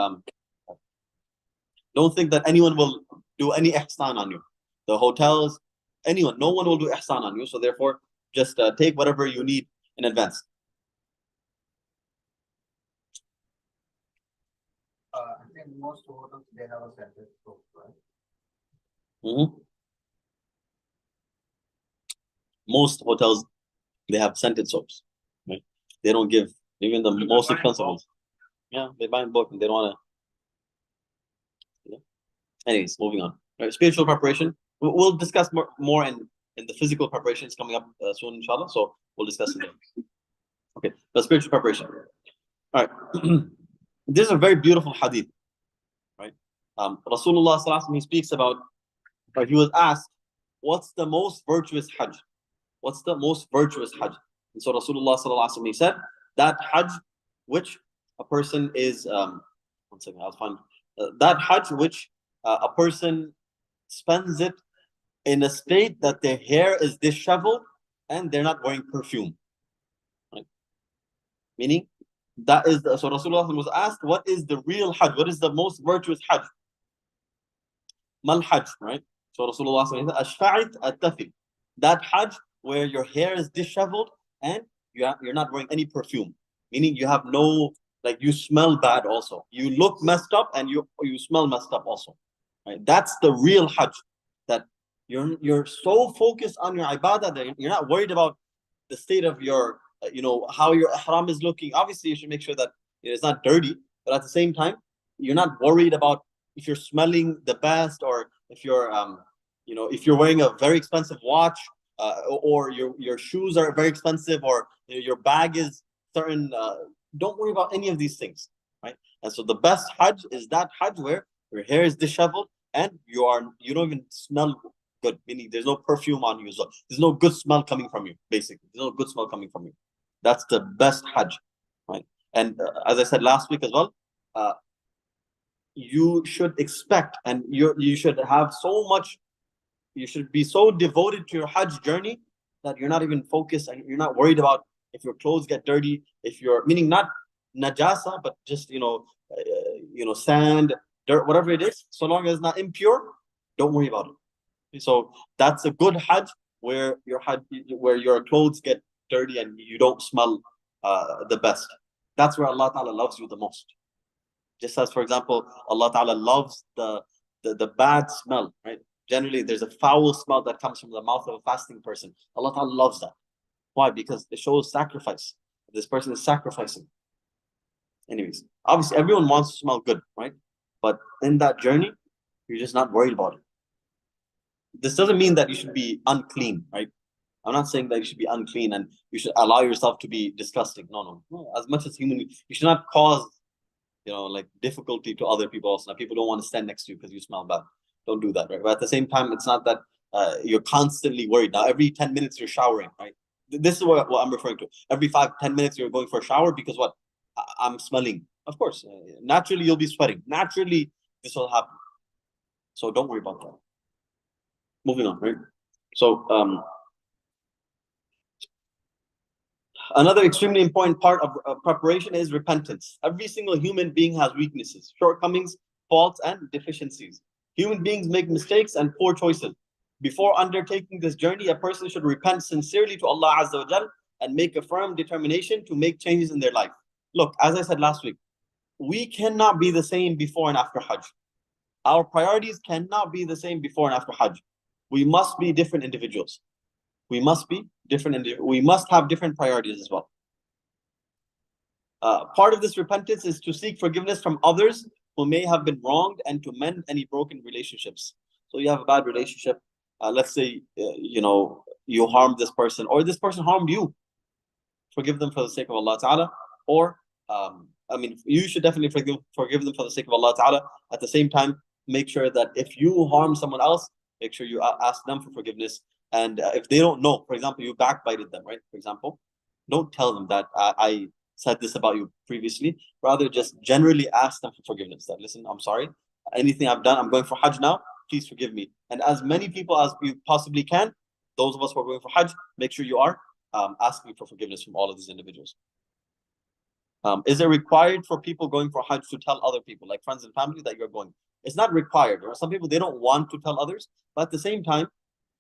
will do any ihsan on you. The hotels, anyone, no one will do ihsan on you. So therefore, just take whatever you need in advance. I think most hotels, they have a separate soap, right? Mm-hmm. Most hotels, they have scented soaps, right? They don't give even the most expensive ones. Yeah, they buy in bulk and they don't want to. Anyways, moving on. Right, spiritual preparation. We'll discuss more in the physical preparations coming up soon, inshallah. So we'll discuss it then. Okay, the spiritual preparation. All right. This is a very beautiful hadith, right? Rasulullah sallallahu alaihi wasallam, he speaks about, or he was asked, what's the most virtuous Hajj? What's the most virtuous Hajj? And so Rasulullah sallallahu alaihi wasallam, he said, that Hajj which a person is, one second, I'll find, that Hajj which a person spends it in a state that their hair is disheveled and they're not wearing perfume. Right? Meaning, that is, so Rasulullah was asked, what is the real Hajj? What is the most virtuous Hajj? Mal Hajj, right? So Rasulullah said, that Hajj where your hair is disheveled and you're not wearing any perfume. Meaning you have no, like you smell bad also. You look messed up and you smell messed up also. Right? That's the real Hajj. That you're so focused on your ibadah that you're not worried about the state of your, how your ihram is looking. Obviously, you should make sure that It's not dirty, but at the same time, you're not worried about if you're smelling the best, or if you're if you're wearing a very expensive watch, or your shoes are very expensive, or your bag is certain. Don't worry about any of these things, right? And so the best Hajj is that Hajj where your hair is disheveled and you don't even smell good, meaning there's no perfume on you, so there's no good smell coming from you. Basically, there's no good smell coming from you. That's the best Hajj, right? And as I said last week as well, you should expect, and you should have so much. You should be so devoted to your Hajj journey that you're not even focused and you're not worried about if your clothes get dirty, if you're meaning not najasa, but just sand, dirt, whatever it is. So long as it's not impure, don't worry about it. So that's a good Hajj where your clothes get dirty and you don't smell the best. That's where Allah Ta'ala loves you the most. Just as, for example, Allah Ta'ala loves the bad smell, right? Generally, there's a foul smell that comes from the mouth of a fasting person. Allah Ta'ala loves that. Why? Because it shows sacrifice. This person is sacrificing. Anyways, obviously, everyone wants to smell good, right? But in that journey, you're just not worried about it. This doesn't mean that you should be unclean, right? I'm not saying that you should be unclean and you should allow yourself to be disgusting. No. As much as human, you should not cause, like difficulty to other people also. Now, people don't want to stand next to you because you smell bad. Don't do that, right? But at the same time, it's not that you're constantly worried. Now, every 10 minutes you're showering, right? This is what I'm referring to. Every 5-10 minutes you're going for a shower because what? I'm smelling. Of course, naturally you'll be sweating. Naturally, this will happen. So don't worry about that. Moving on, right? So another extremely important part of preparation is repentance. Every single human being has weaknesses, shortcomings, faults, and deficiencies. Human beings make mistakes and poor choices. Before undertaking this journey, a person should repent sincerely to Allah Azza wa Jal and make a firm determination to make changes in their life. Look, as I said last week, we cannot be the same before and after Hajj. Our priorities cannot be the same before and after Hajj. We must be different individuals. We must be different. We must have different priorities as well. Part of this repentance is to seek forgiveness from others who may have been wronged and to mend any broken relationships. So you have a bad relationship. Let's say, you harmed this person or this person harmed you. Forgive them for the sake of Allah Ta'ala. Or, you should definitely forgive them for the sake of Allah Ta'ala. At the same time, make sure that if you harm someone else, make sure you ask them for forgiveness. And if they don't know, for example, you backbited them, right? For example, don't tell them that I said this about you previously. Rather, just generally ask them for forgiveness. That, listen, I'm sorry. Anything I've done, I'm going for Hajj now. Please forgive me. And as many people as you possibly can, those of us who are going for Hajj, make sure you are asking for forgiveness from all of these individuals. Is it required for people going for Hajj to tell other people, like friends and family, that you're going? It's not required. Or some people, they don't want to tell others. But at the same time,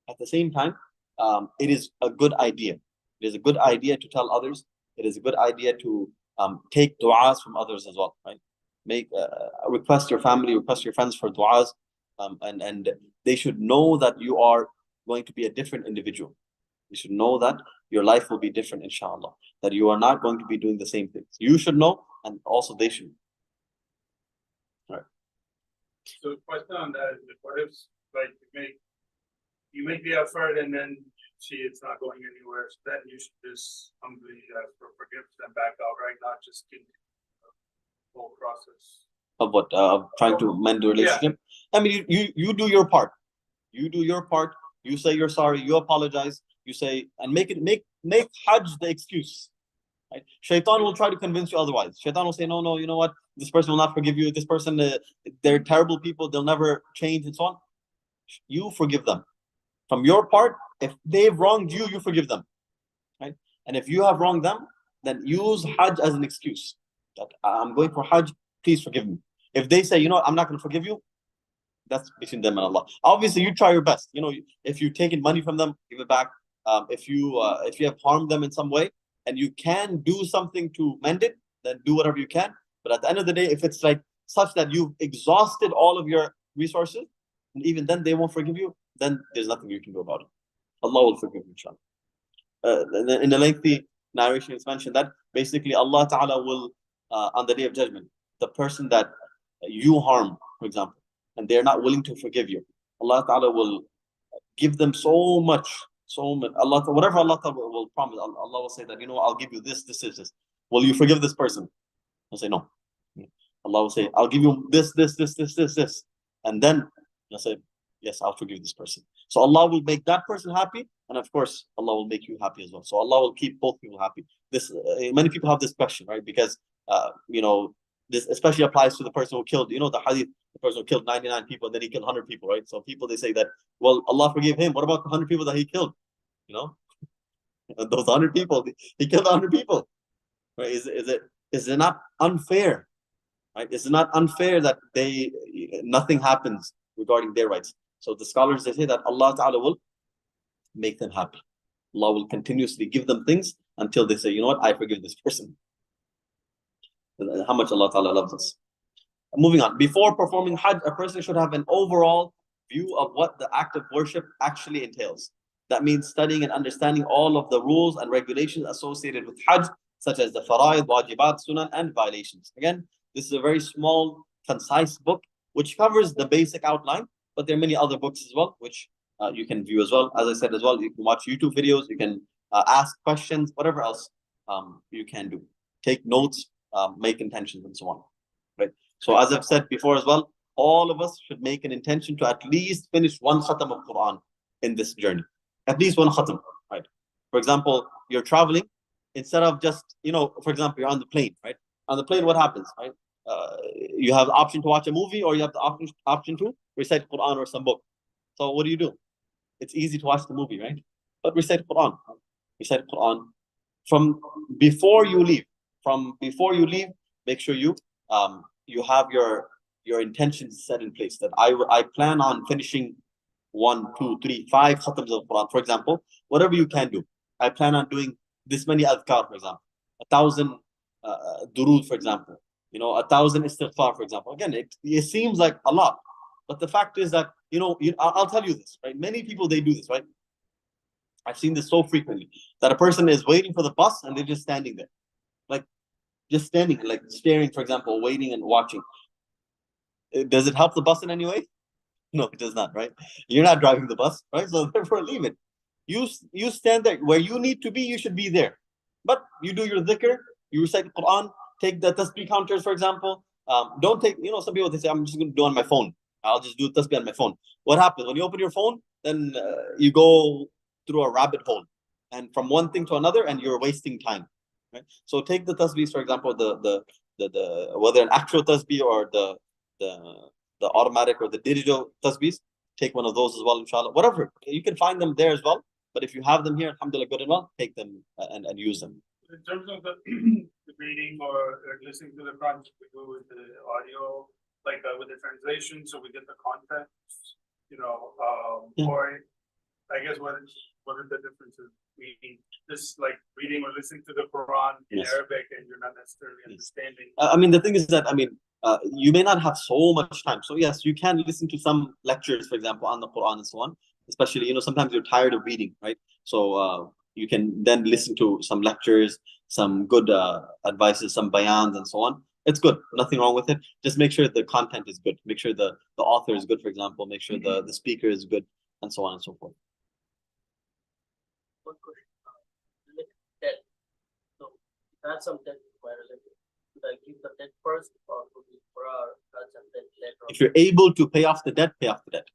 it is a good idea. It is a good idea to tell others. It is a good idea to take du'as from others as well, right? Request your family, request your friends for du'as, and they should know that you are going to be a different individual. You should know that your life will be different, inshallah. That you are not going to be doing the same things. You should know, and also they should. Right. So, question on that is, what if, like, you make the effort and then see it's not going anywhere, so then you should just humbly ask for forgiveness and back out, right? Not just continue the whole process Of what? Of trying to mend the relationship. Yeah. You do your part. You do your part. You say you're sorry. You apologize. You say, and make Hajj the excuse. Right? Shaitan will try to convince you otherwise. Shaitan will say, no, you know what? This person will not forgive you. This person, they're terrible people. They'll never change, and so on. You forgive them. From your part, if they've wronged you, you forgive them. Right? And if you have wronged them, then use Hajj as an excuse. That I'm going for Hajj, please forgive me. If they say, I'm not going to forgive you, that's between them and Allah. Obviously, you try your best. If you've taken money from them, give it back. If you have harmed them in some way and you can do something to mend it, then do whatever you can. But at the end of the day, if it's like such that you've exhausted all of your resources, and even then they won't forgive you, then there's nothing you can do about it. Allah will forgive you, inshallah. In a lengthy narration, it's mentioned that basically Allah Ta'ala will on the Day of Judgment, the person that you harm, for example, and they're not willing to forgive you, Allah Ta'ala will give them so much. Whatever Allah Ta'ala will promise, Allah will say that, I'll give you this. Will you forgive this person? I'll say no. Allah will say, I'll give you this. And then I'll say, yes, I'll forgive this person. So Allah will make that person happy, and of course, Allah will make you happy as well. So Allah will keep both people happy. This many people have this question, right? Because this especially applies to the person who killed, the hadith, the person who killed 99 people, and then he killed 100 people, right? So people, they say that, well, Allah forgave him. What about the 100 people that he killed? Those 100 people, he killed 100 people, right? Is it not unfair, right? Is it not unfair that nothing happens regarding their rights? So the scholars, they say that Allah Ta'ala will make them happy. Allah will continuously give them things until they say, I forgive this person. How much Allah Ta'ala loves us. Moving on. Before performing Hajj, a person should have an overall view of what the act of worship actually entails. That means studying and understanding all of the rules and regulations associated with Hajj, such as the fara'id, wajibat, sunan, and violations. Again, this is a very small, concise book, which covers the basic outline, but there are many other books as well, which you can view as well. As I said as well, you can watch YouTube videos, you can ask questions, whatever else you can do. Take notes, make intentions, and so on. Right? So as I've said before as well, all of us should make an intention to at least finish one khatam of Quran in this journey. At least one khatam, right? For example, you're traveling, instead of just, for example, you're on the plane, right? On the plane, what happens, right? You have the option to watch a movie, or you have the option to recite Quran or some book. So what do? It's easy to watch the movie, right? But recite Quran. Recite Quran from before you leave. Make sure you have your intentions set in place. That I plan on finishing 1, 2, 3, 5 khatams of Quran, for example. Whatever you can do. I plan on doing this many adhkar, for example, 1,000 durood, for example. 1,000 istighfar, for example. Again, it seems like a lot, but the fact is that I'll tell you this, right? Many people, they do this, right? I've seen this so frequently, that a person is waiting for the bus and they're just standing there, like just standing, like staring, for example, waiting and watching. Does it help the bus in any way? No, it does not, right? You're not driving the bus, right? So therefore, leave it. You stand there where you need to be. You should be there, but you do your dhikr, you recite the Quran. Take the tasbih counters, for example. Don't take, some people, they say, I'm just going to do it on my phone. I'll just do tasbih on my phone. What happens when you open your phone? Then you go through a rabbit hole, and from one thing to another, and you're wasting time. Right? So take the tasbihs, for example, the whether an actual tasbih or the automatic or the digital tasbihs. Take one of those as well, inshallah. Whatever, you can find them there as well. But if you have them here, alhamdulillah, good and well, take them and use them. In terms of the reading or listening to the Quran, we go with the audio, like with the translation, so we get the context, or I guess what are the differences between this, like reading or listening to the Quran in Arabic, and you're not necessarily understanding? The thing is that, you may not have so much time. So yes, you can listen to some lectures, for example, on the Quran and so on. Especially, sometimes you're tired of reading, right? So you can then listen to some lectures, some good advices, some bayans and so on. It's good. Nothing wrong with it. Just make sure the content is good. Make sure the author is good, for example. Make sure the speaker is good, and so on and so forth. One question. Debt. So, if I have some debt with my relative, should I give the debt first, or would it for our Hajj and then later on? If you're able to pay off the debt, pay off the debt.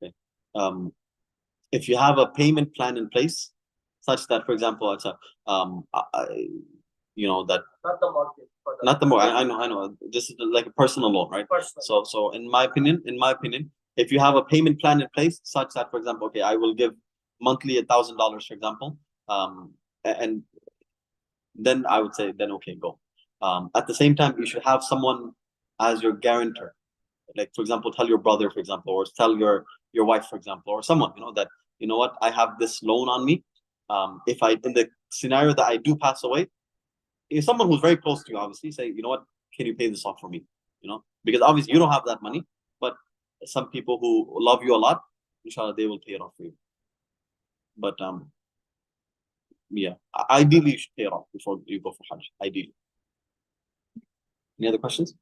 Okay. If you have a payment plan in place, such that, for example, it's that Not the mortgage. not the more. I know. This is like a personal loan, right? Personal. So in my opinion, if you have a payment plan in place, such that, for example, okay, I will give monthly $1,000, for example, and then I would say, then okay, go. At the same time, you should have someone as your guarantor. Like, for example, tell your brother, for example, or tell your wife, for example, or someone, that, what, I have this loan on me. If in the scenario that I do pass away, if someone who's very close to you, obviously, say, what, can you pay this off for me? Because obviously you don't have that money, but some people who love you a lot, inshallah, they will pay it off for you. But Yeah. Ideally, you should pay it off before you go for Hajj. Ideally. Any other questions?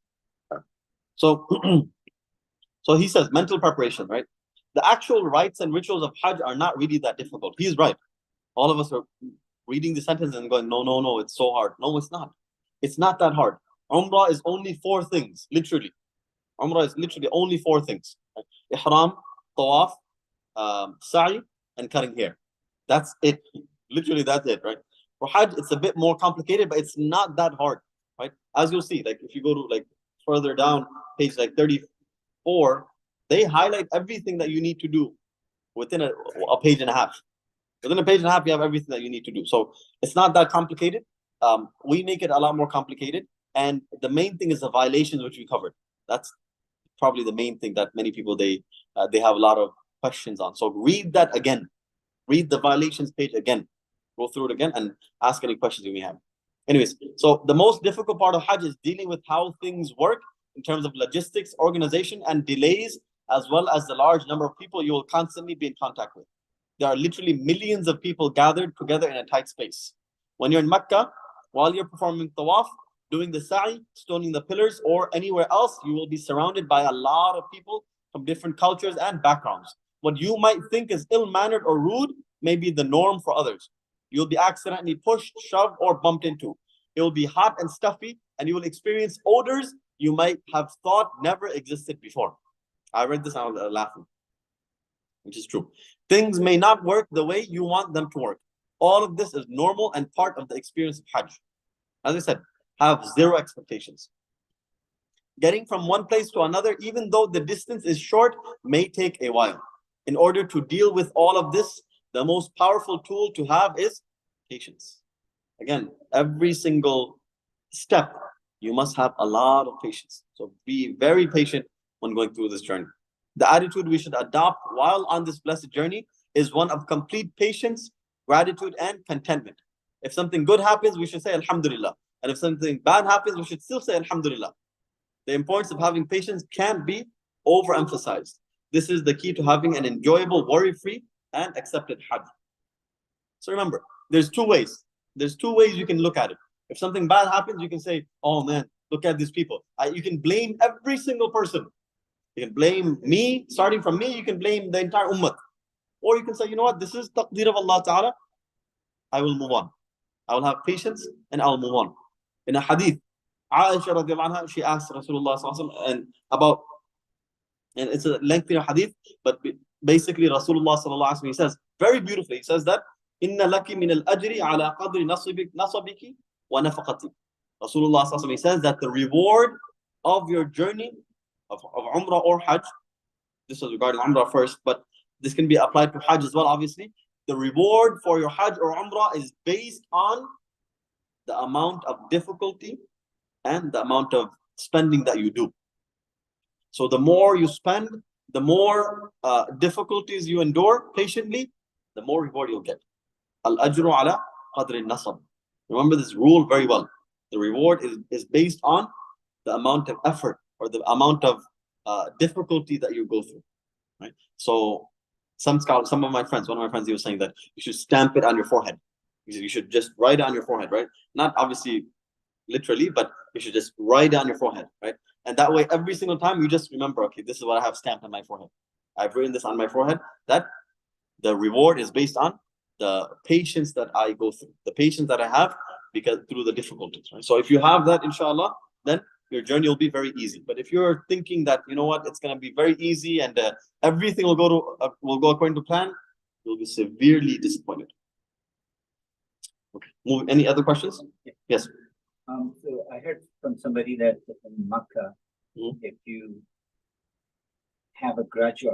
So, so he says mental preparation, right? The actual rites and rituals of Hajj are not really that difficult. He's right. All of us are reading the sentence and going, no, no, no, it's so hard. No, it's not. It's not that hard. Umrah is only 4 things, literally. Umrah is literally only 4 things. Ihram, tawaf, sa'i, and cutting hair. That's it. Literally, that's it, right? For Hajj, it's a bit more complicated, but it's not that hard, right? As you'll see, like if you go to like further down, page like 34, they highlight everything that you need to do within a page and a half. Within a page and a half, you have everything that you need to do. So it's not that complicated. We make it a lot more complicated. And the main thing is the violations, which we covered. That's probably the main thing that many people, they have a lot of questions on. So read that again. Read the violations page again. Go through it again and ask any questions you may have. Anyways, so the most difficult part of Hajj is dealing with how things work in terms of logistics, organization, and delays, as well as the large number of people you will constantly be in contact with. There are literally millions of people gathered together in a tight space. When you're in Mecca, while you're performing tawaf, doing the sa'i, stoning the pillars, or anywhere else, you will be surrounded by a lot of people from different cultures and backgrounds. What you might think is ill-mannered or rude may be the norm for others. You'll be accidentally pushed, shoved, or bumped into. It will be hot and stuffy, and you will experience odors you might have thought never existed before. I read this and I was laughing, which is true. Things may not work the way you want them to work. All of this is normal and part of the experience of Hajj. As I said, have zero expectations. Getting from one place to another, even though the distance is short, may take a while. In order to deal with all of this, the most powerful tool to have is patience. Again, every single step, you must have a lot of patience. So be very patient when going through this journey. The attitude we should adopt while on this blessed journey is one of complete patience, gratitude, and contentment. If something good happens, we should say Alhamdulillah. And if something bad happens, we should still say Alhamdulillah. The importance of having patience can't be overemphasized. This is the key to having an enjoyable, worry-free, and accepted Hajj. So remember, there's 2 ways. There's 2 ways you can look at it. If something bad happens, you can say, oh man, look at these people. You can blame every single person. You can blame me, starting from me, you can blame the entire ummah. Or you can say, you know what, this is taqdeer of Allah Ta'ala. I will move on. I will have patience and I'll move on. In a hadith, Aisha radiallahu anha, she asked Rasulullah sallallahu alaihi wasallam and about, and it's a lengthy hadith, but basically Rasulullah sallallahu alaihi wasallam, he says very beautifully, he says that inna laki min al-ajri ala qadri nasabiki wa nafaqati. Rasulullah sallallahu alaihi wasallam, he says that the reward of your journey of Umrah or Hajj, this was regarding Umrah first, but this can be applied to Hajj as well, obviously. The reward for your Hajj or Umrah is based on the amount of difficulty and the amount of spending that you do. So the more you spend, the more difficulties you endure patiently, the more reward you'll get. Al-ajru ala qadri nasab. Remember this rule very well. The reward is based on the amount of effort or the amount of difficulty that you go through. Right? So some of my friends, one of my friends, he was saying that you should stamp it on your forehead. He said you should just write it on your forehead, right? Not obviously literally, but you should just write it on your forehead, right? And that way, every single time you just remember, okay, this is what I have stamped on my forehead. I've written this on my forehead, that the reward is based on the patience that I go through, the patience that I have because through the difficulties, right? So if you have that, inshallah, then your journey will be very easy. But if you're thinking that, you know what, it's going to be very easy and everything will go according to plan, you'll be severely disappointed. Okay. Any other questions? Yes. So I heard from somebody that in Makkah, if you have a grudge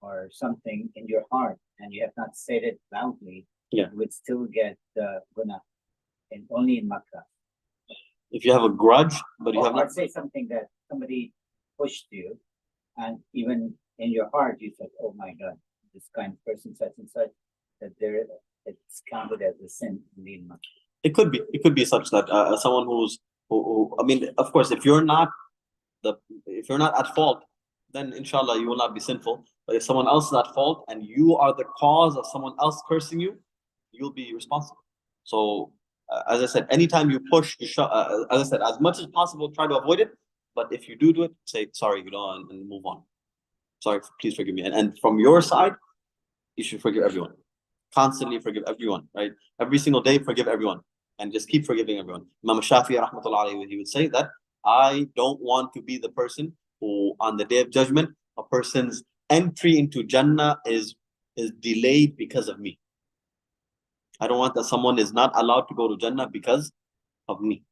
or something in your heart and you have not said it loudly, you would still get the guna, and only in Makkah. If you have a grudge, but you have not say something that somebody pushed you, and even in your heart you said, "Oh my God, this kind of person, such and such," that it's counted as a sin in Makkah. It could be such that someone who I mean, of course, if you're not at fault, then inshallah you will not be sinful. But if someone else is at fault and you are the cause of someone else cursing you, you'll be responsible. So, as I said, anytime you push, as I said, as much as possible, try to avoid it. But if you do it, say sorry, and move on. Sorry, please forgive me. And from your side, you should forgive everyone. Constantly forgive everyone, right? Every single day, forgive everyone. And just keep forgiving everyone. Imam Shafi'i, rahmatullahi alayhi, he would say that I don't want to be the person who, on the day of judgment, a person's entry into Jannah is delayed because of me. I don't want that someone is not allowed to go to Jannah because of me.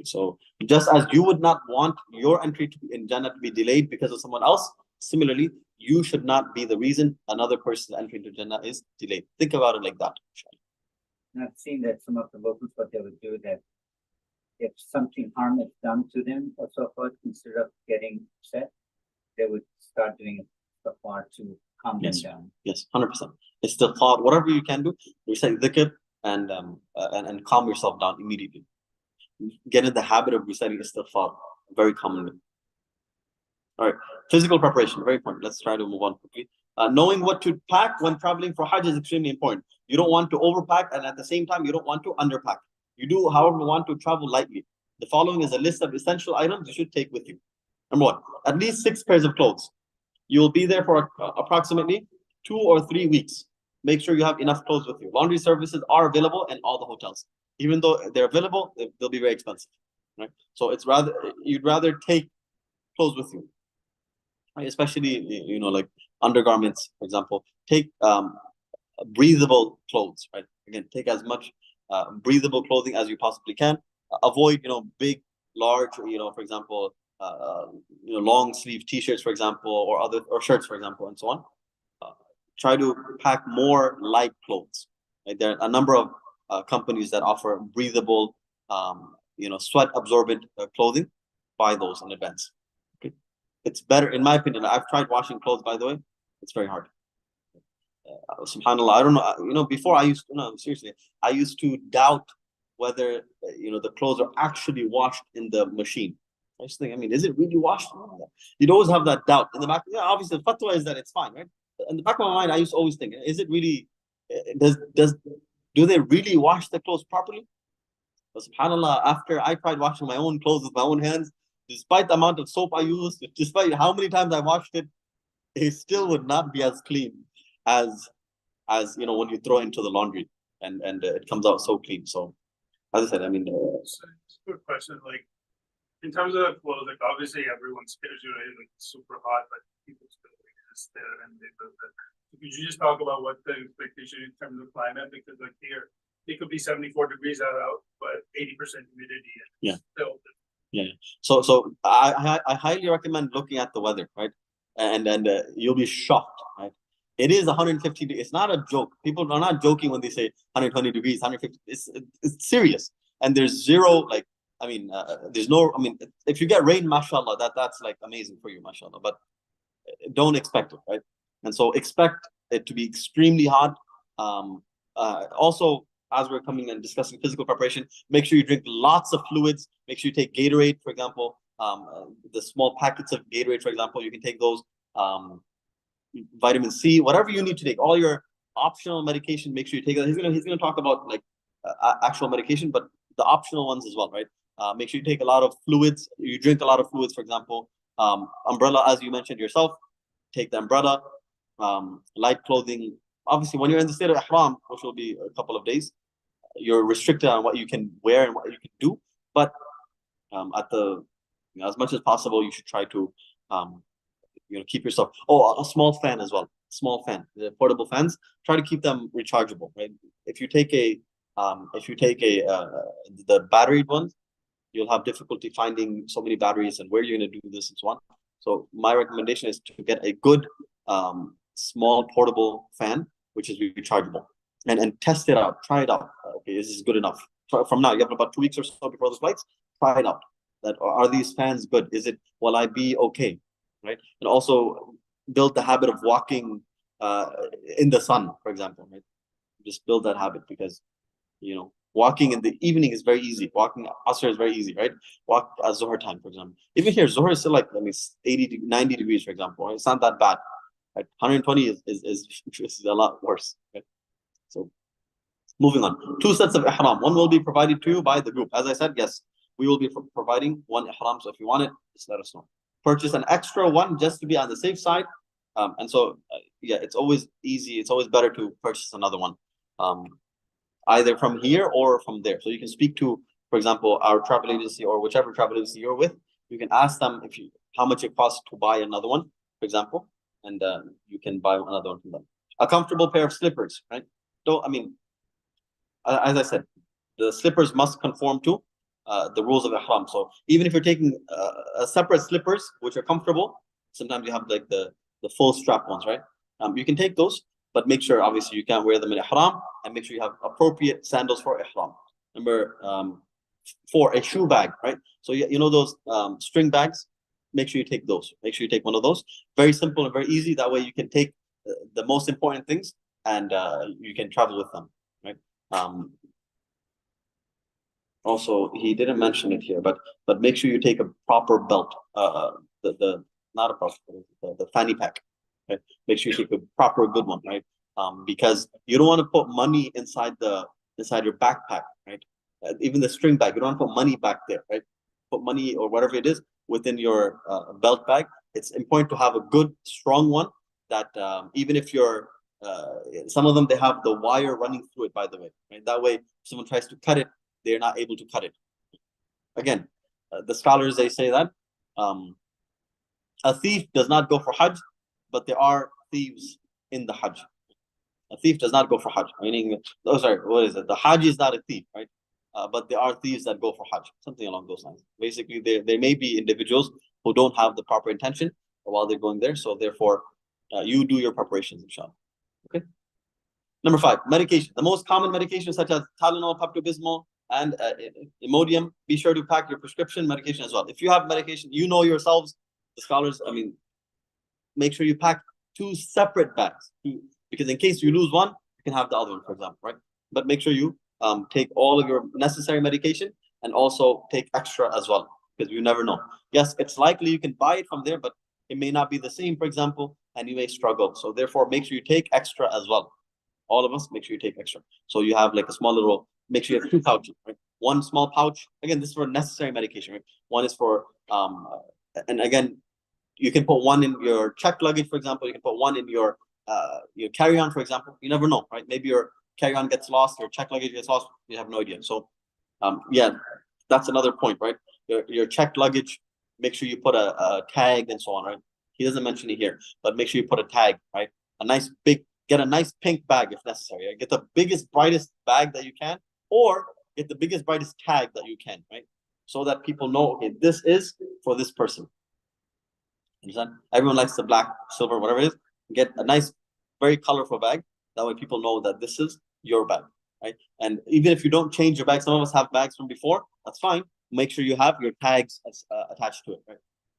So just as you would not want your entry in Jannah to be delayed because of someone else, similarly, you should not be the reason another person's entry into Jannah is delayed. Think about it like that. I've seen that some of the Muslims, what they would do, that if something harm is done to them or so forth, instead of getting upset, they would start doing istighfar to calm them down. Yes, 100%. Istighfar, whatever you can do, recite dhikr and calm yourself down immediately. Get in the habit of reciting istighfar very commonly. All right, physical preparation, very important. Let's try to move on quickly. Knowing what to pack when traveling for Hajj is extremely important. You don't want to overpack, and at the same time, you don't want to underpack. You do, however, want to travel lightly. The following is a list of essential items you should take with you. Number one, at least 6 pairs of clothes. You will be there for approximately 2 or 3 weeks. Make sure you have enough clothes with you. Laundry services are available in all the hotels. Even though they're available, they'll be very expensive, right? So you'd rather take clothes with you, right? Especially like undergarments, for example. Take breathable clothes, right? Again, take as much breathable clothing as you possibly can. Avoid big, large, for example, long sleeve t-shirts, for example, or shirts, for example, and so on. Try to pack more light clothes. Right? There are a number of companies that offer breathable, sweat absorbent clothing. Buy those in advance. Okay, it's better, in my opinion. I've tried washing clothes, by the way. It's very hard. SubhanAllah, I don't know. Before I used to, no, seriously, I used to doubt whether the clothes are actually washed in the machine. I just think, is it really washed? You'd always have that doubt in the back. Yeah, obviously, the fatwa is that it's fine, right? In the back of my mind, I used to always think, is it really? Do they really wash the clothes properly? But SubhanAllah, after I tried washing my own clothes with my own hands, despite the amount of soap I used, despite how many times I washed it, it still would not be as clean as when you throw it into the laundry and it comes out so clean. So, as I said, it's a good question. Like, in terms of clothes, like obviously everyone scares you, right? Like it's super hot, but people still just there and they do that. Could you just talk about what the expectation in terms of climate? Because like here, it could be 74 degrees out, but 80% humidity. And still. Yeah. So I highly recommend looking at the weather, right? And you'll be shocked, right? It is 150. It's not a joke. People are not joking when they say 120 degrees, 150. It's serious. And there's zero, there's no. If you get rain, mashallah, that's like amazing for you, mashallah. But don't expect it, right? And so expect it to be extremely hot. Also, as we're coming and discussing physical preparation, make sure you drink lots of fluids. Make sure you take Gatorade, for example. The small packets of Gatorade, for example, you can take those. Vitamin C, whatever you need to take, all your optional medication, make sure you take that. He's gonna talk about like actual medication, but the optional ones as well, right? Make sure you take a lot of fluids. You drink a lot of fluids, for example. Umbrella, as you mentioned yourself, take the umbrella. Light clothing. Obviously, when you're in the state of ihram, which will be a couple of days, you're restricted on what you can wear and what you can do. But as much as possible, you should try to keep yourself. Oh, a small fan as well. Small fan, the portable fans. Try to keep them rechargeable. Right. If you take the battery ones, you'll have difficulty finding so many batteries and where you're going to do this and so on. So my recommendation is to get a good small portable fan, which is rechargeable, and test it out. Try it out. Okay, this is good enough. From now, you have about 2 weeks or so before the flights. Try it out. That are these fans good? Will I be okay? Right, and also build the habit of walking in the sun, for example. Right, just build that habit because walking in the evening is very easy. Walking Asr is very easy, right? Walk at Zuhr time, for example. Even here, Zuhr is still like 80, 90 degrees, for example. Right? It's not that bad. Right? 120 is a lot worse. Right? So Moving on. 2 sets of ihram. One will be provided to you by the group. As I said, yes, we will be providing one ihram. So if you want it, just let us know. Purchase an extra one just to be on the safe side. And so, yeah, it's always easy. It's always better to purchase another one, either from here or from there. So you can speak to, for example, our travel agency or whichever travel agency you're with. You can ask them how much it costs to buy another one, for example, and you can buy another one from them. A comfortable pair of slippers, right? As I said, the slippers must conform to the rules of ihram. So even if you're taking a separate slippers, which are comfortable, sometimes you have like the full strap ones, right? You can take those, but make sure obviously you can't wear them in ihram, and make sure you have appropriate sandals for ihram. Number 4, a shoe bag, right? So you know those string bags. Make sure you take those. Make sure you take one of those. Very simple and very easy. That way you can take the most important things and you can travel with them, right? Also, he didn't mention it here, but make sure you take a proper belt. Not a proper, the fanny pack. Right? Make sure you take a proper good one, right? Because you don't want to put money inside your backpack, right? Even the string bag, you don't want to put money back there, right? Put money or whatever it is within your belt bag. It's important to have a good, strong one that even if you're some of them, they have the wire running through it, by the way, right? That way, if someone tries to cut it, they're not able to cut it. Again, the scholars, they say that a thief does not go for Hajj, but there are thieves in the Hajj. A thief does not go for Hajj, meaning, oh sorry, what is it? The Hajj is not a thief, right? But there are thieves that go for Hajj, something along those lines. Basically, there may be individuals who don't have the proper intention while they're going there, so therefore, you do your preparations, inshallah. Okay. Number 5, medication. The most common medications such as Tylenol, Pepto-Bismol, and Imodium. Be sure to pack your prescription medication as well. If you have medication, you know yourselves, the scholars, make sure you pack 2 separate bags, because in case you lose one, you can have the other one, for example, right? But make sure you take all of your necessary medication and also take extra as well, because you never know. Yes, it's likely you can buy it from there, but it may not be the same, for example, and you may struggle. So therefore, make sure you take extra as well. All of us, make sure you take extra. So you have like a small little, make sure you have 2 pouches, right? One small pouch, again, this is for necessary medication, right? One is for, and again, you can put one in your checked luggage, for example. You can put one in your carry-on, for example. You never know, right? Maybe your carry-on gets lost, your checked luggage gets lost. You have no idea. So, yeah, that's another point, right? Your checked luggage, make sure you put a tag and so on, right? He doesn't mention it here, but make sure you put a tag, right? A nice get a nice pink bag if necessary. Right? Get the biggest, brightest bag that you can, or get the biggest, brightest tag that you can, right? So that people know, okay, this is for this person. Understand? Everyone likes the black, silver, whatever it is. Get a nice, very colorful bag. That way people know that this is your bag, right? And even if you don't change your bag, some of us have bags from before, that's fine. Make sure you have your tags attached to it, right?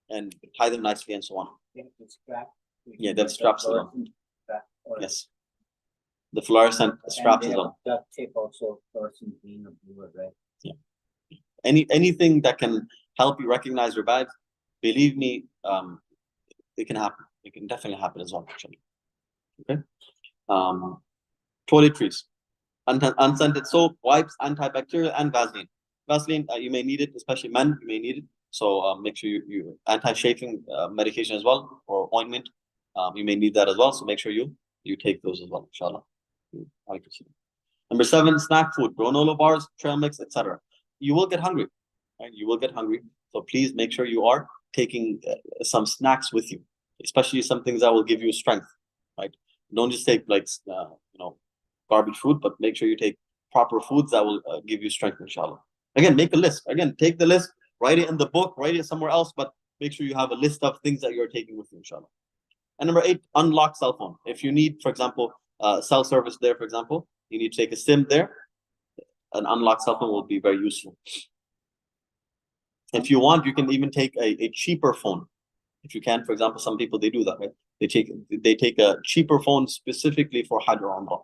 And tie them nicely and so on. Yeah, they have straps as well. Yes. The fluorescent straps as well. Duct tape also, fluorescent green or blue, right? Yeah. Anything that can help you recognize your bags, believe me, it can happen. It can definitely happen as well, actually. Okay. Toiletries, unscented soap, wipes, antibacterial, and Vaseline. Vaseline, you may need it, especially men, you may need it. So make sure you anti-chafing medication as well, or ointment. You may need that as well. So make sure you take those as well, inshallah. Number 7, snack food, granola bars, trail mix, etc. You will get hungry, right? You will get hungry. So please make sure you are taking some snacks with you, especially some things that will give you strength, right? Don't just take like garbage food, but make sure you take proper foods that will give you strength, inshallah. Again, make a list. Again, take the list, write it in the book, write it somewhere else, but make sure you have a list of things that you're taking with you, inshallah. And number 8, unlock cell phone. If you need, for example, cell service there, for example, you need to take a SIM there. An unlocked cell phone will be very useful. If you want, you can even take a cheaper phone. If you can, for example, some people, they do that, right? They take a cheaper phone specifically for Hajj or Umrah,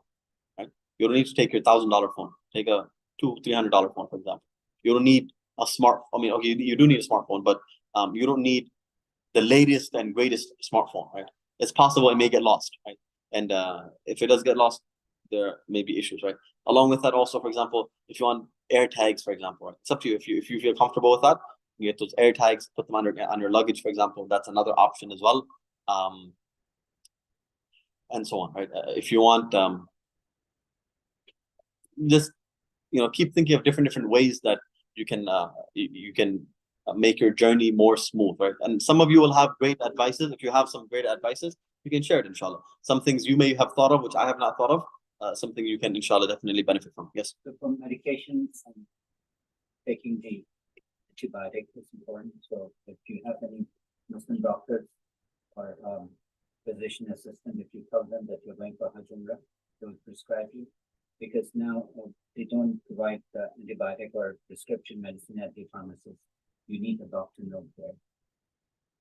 right? You don't need to take your $1,000 phone. Take a $200-300 phone, for example. You don't need a okay, you do need a smartphone, but you don't need the latest and greatest smartphone, right? It's possible it may get lost, right? And if it does get lost, there may be issues, right? Along with that, also, for example, if you want air tags, for example, right? It's up to you. If you feel comfortable with that, you get those air tags, put them on your luggage, for example. That's another option as well. And so on, right? If you want, just keep thinking of different ways that you can make your journey more smooth, right? And some of you will have great advices. If you have some great advices, you can share it, inshallah. Some things you may have thought of, which I have not thought of, something you can, inshallah, definitely benefit from. Yes. So for medications and taking the antibiotic is important. So if you have any Muslim doctors or physician assistant, if you tell them that you're going for Hajj Umrah, they will prescribe you. Because now they don't provide the antibiotic or prescription medicine at the pharmacist. You need a doctor note there.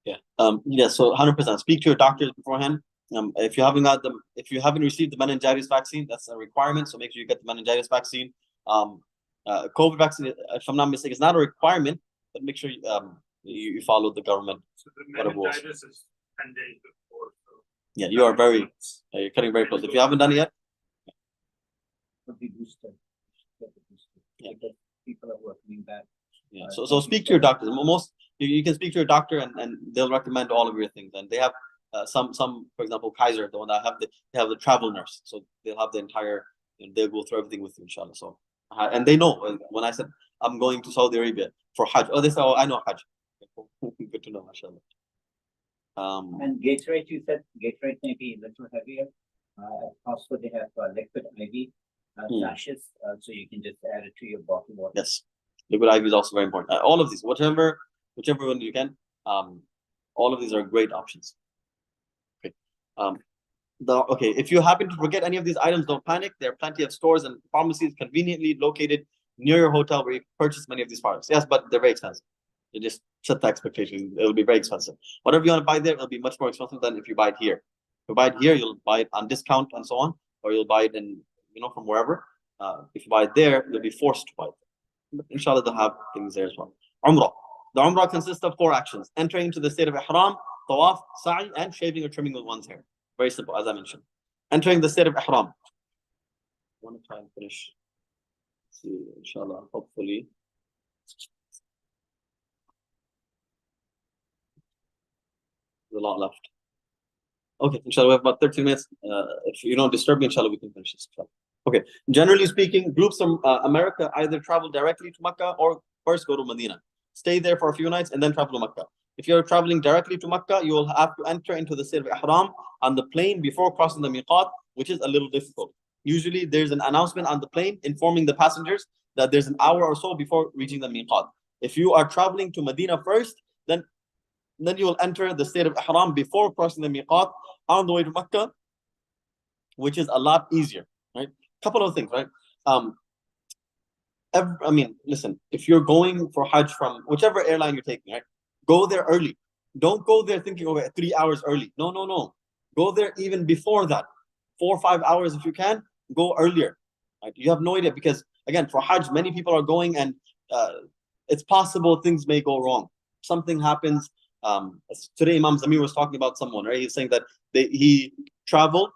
Yeah. So 100%. Speak to your doctors beforehand. If you haven't received the meningitis vaccine, that's a requirement. So make sure you get the meningitis vaccine. COVID vaccine, if I'm not mistaken, is not a requirement, but make sure you follow the government. So the meningitis is 10 days before. So yeah, you're cutting very close. If you haven't done it yet, the booster. Yeah. Because people who are coming back. Yeah. So speak to your doctors. You can speak to your doctor and they'll recommend all of your things. And they have some, for example, Kaiser, the one that they have the travel nurse. So they'll have the entire, they'll go through everything with you, inshallah. So and they know when I said I'm going to Saudi Arabia for Hajj. Oh, they say, oh, I know Hajj. Good to know, mashallah. And Gatorade, you said Gatorade may be a little heavier. Also, they have liquid IV sachets, so you can just add it to your bottle water. Yes, liquid IV is also very important. All of these, whichever one you can, all of these are great options. Okay. If you happen to forget any of these items, don't panic. There are plenty of stores and pharmacies conveniently located near your hotel where you can purchase many of these products. Yes, but they're very expensive. You just set the expectation. It'll be very expensive. Whatever you want to buy there, it'll be much more expensive than if you buy it here. If you buy it here, you'll buy it on discount and so on, or you'll buy it in, from wherever. If you buy it there, you'll be forced to buy it. But inshallah, they'll have things there as well. Umrah. The Umrah consists of 4 actions: entering into the state of Ihram, Tawaf, Sa'i, and shaving or trimming with one's hair. Very simple, as I mentioned. Entering the state of Ihram. I want to try and finish. Let's see, inshallah, hopefully. There's a lot left. Okay, inshallah, we have about 13 minutes. If you don't disturb me, inshallah, we can finish this. Okay, generally speaking, groups from America either travel directly to Makkah or first go to Medina. Stay there for a few nights and then travel to Makkah. If you're traveling directly to Makkah, you will have to enter into the state of Ihram on the plane before crossing the miqat, which is a little difficult. Usually there's an announcement on the plane informing the passengers that there's an hour or so before reaching the miqat. If you are traveling to Medina first, then you will enter the state of Ihram before crossing the miqat on the way to Makkah, which is a lot easier, right? Couple of things, right? Listen, if you're going for Hajj from whichever airline you're taking, right? Go there early. Don't go there thinking, okay, 3 hours early. No. Go there even before that. 4 or 5 hours if you can, go earlier. Right? You have no idea because, again, for Hajj, many people are going and it's possible things may go wrong. Something happens. Today, Imam Zamir was talking about someone, right? He's saying that he traveled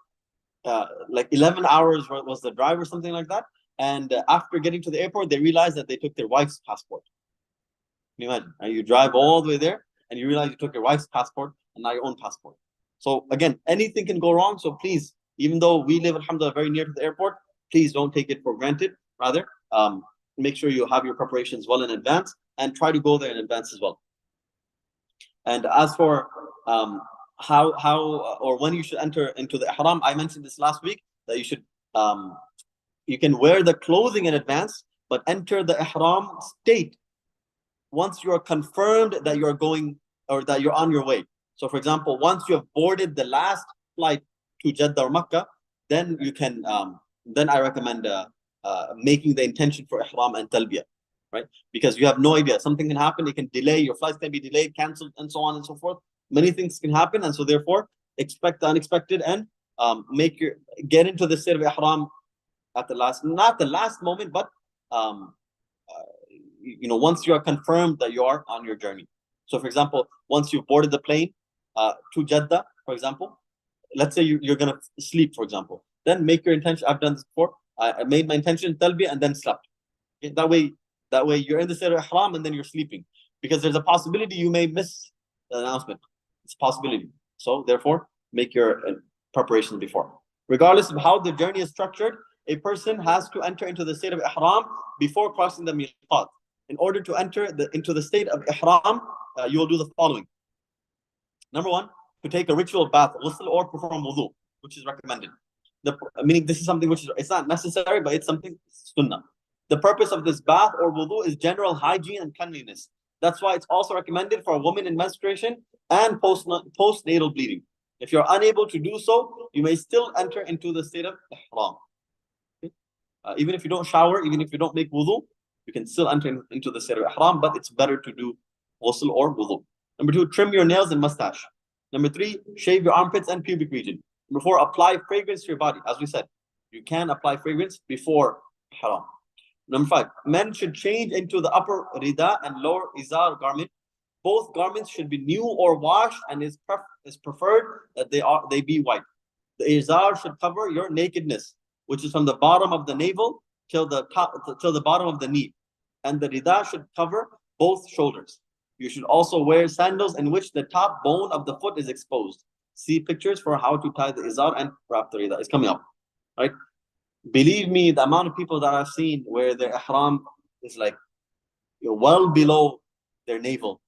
like 11 hours was the drive or something like that. And after getting to the airport, they realized that they took their wife's passport. Can you imagine? Right? You drive all the way there and you realize you took your wife's passport and not your own passport. So again, anything can go wrong. So please, even though we live, alhamdulillah, very near to the airport, please don't take it for granted. Rather, make sure you have your preparations well in advance and try to go there in advance as well. And as for how or when you should enter into the ihram, I mentioned this last week that you should you can wear the clothing in advance, but enter the ihram state once you are confirmed that you're going or that you're on your way. So, for example, once you have boarded the last flight to Jeddah or Makkah, then you can. Then I recommend making the intention for ihram and talbiyah, right? Because you have no idea. Something can happen. It can delay. Your flights can be delayed, cancelled, and so on and so forth. Many things can happen, and so therefore expect the unexpected and get into the state of ihram at the last, not the last moment, but once you are confirmed that you are on your journey. So, for example, once you've boarded the plane to Jeddah, for example, let's say you're gonna sleep, for example, then make your intention. I've done this before. I made my intention talbiyah and then slept. Okay? That way you're in the state of ihram and then you're sleeping, because there's a possibility you may miss the announcement. It's a possibility. So therefore, make your preparations before. Regardless of how the journey is structured, a person has to enter into the state of ihram before crossing the miqat. In order to enter into the state of ihram, you will do the following. Number one, to take a ritual bath, ghusl, or perform wudu, which is recommended. Meaning this is something which is, it's not necessary, but it's something sunnah. The purpose of this bath or wudu is general hygiene and cleanliness. That's why it's also recommended for a woman in menstruation and postnatal bleeding. If you're unable to do so, you may still enter into the state of ihram. Okay? Even if you don't shower, even if you don't make wudu, you can still enter into the state of ihram, but it's better to do ghusl or wudu. Number two, trim your nails and mustache. Number three, shave your armpits and pubic region. Number four, apply fragrance to your body. As we said, you can apply fragrance before ihram. Number five, men should change into the upper rida and lower izar garment. Both garments should be new or washed, and is preferred that they be white. The izar should cover your nakedness, which is from the bottom of the navel till the bottom of the knee, and the rida should cover both shoulders. You should also wear sandals in which the top bone of the foot is exposed. See pictures for how to tie the izar and wrap the rida. It's coming up, right? Believe me, the amount of people that I've seen where their ihram is like well below their navel,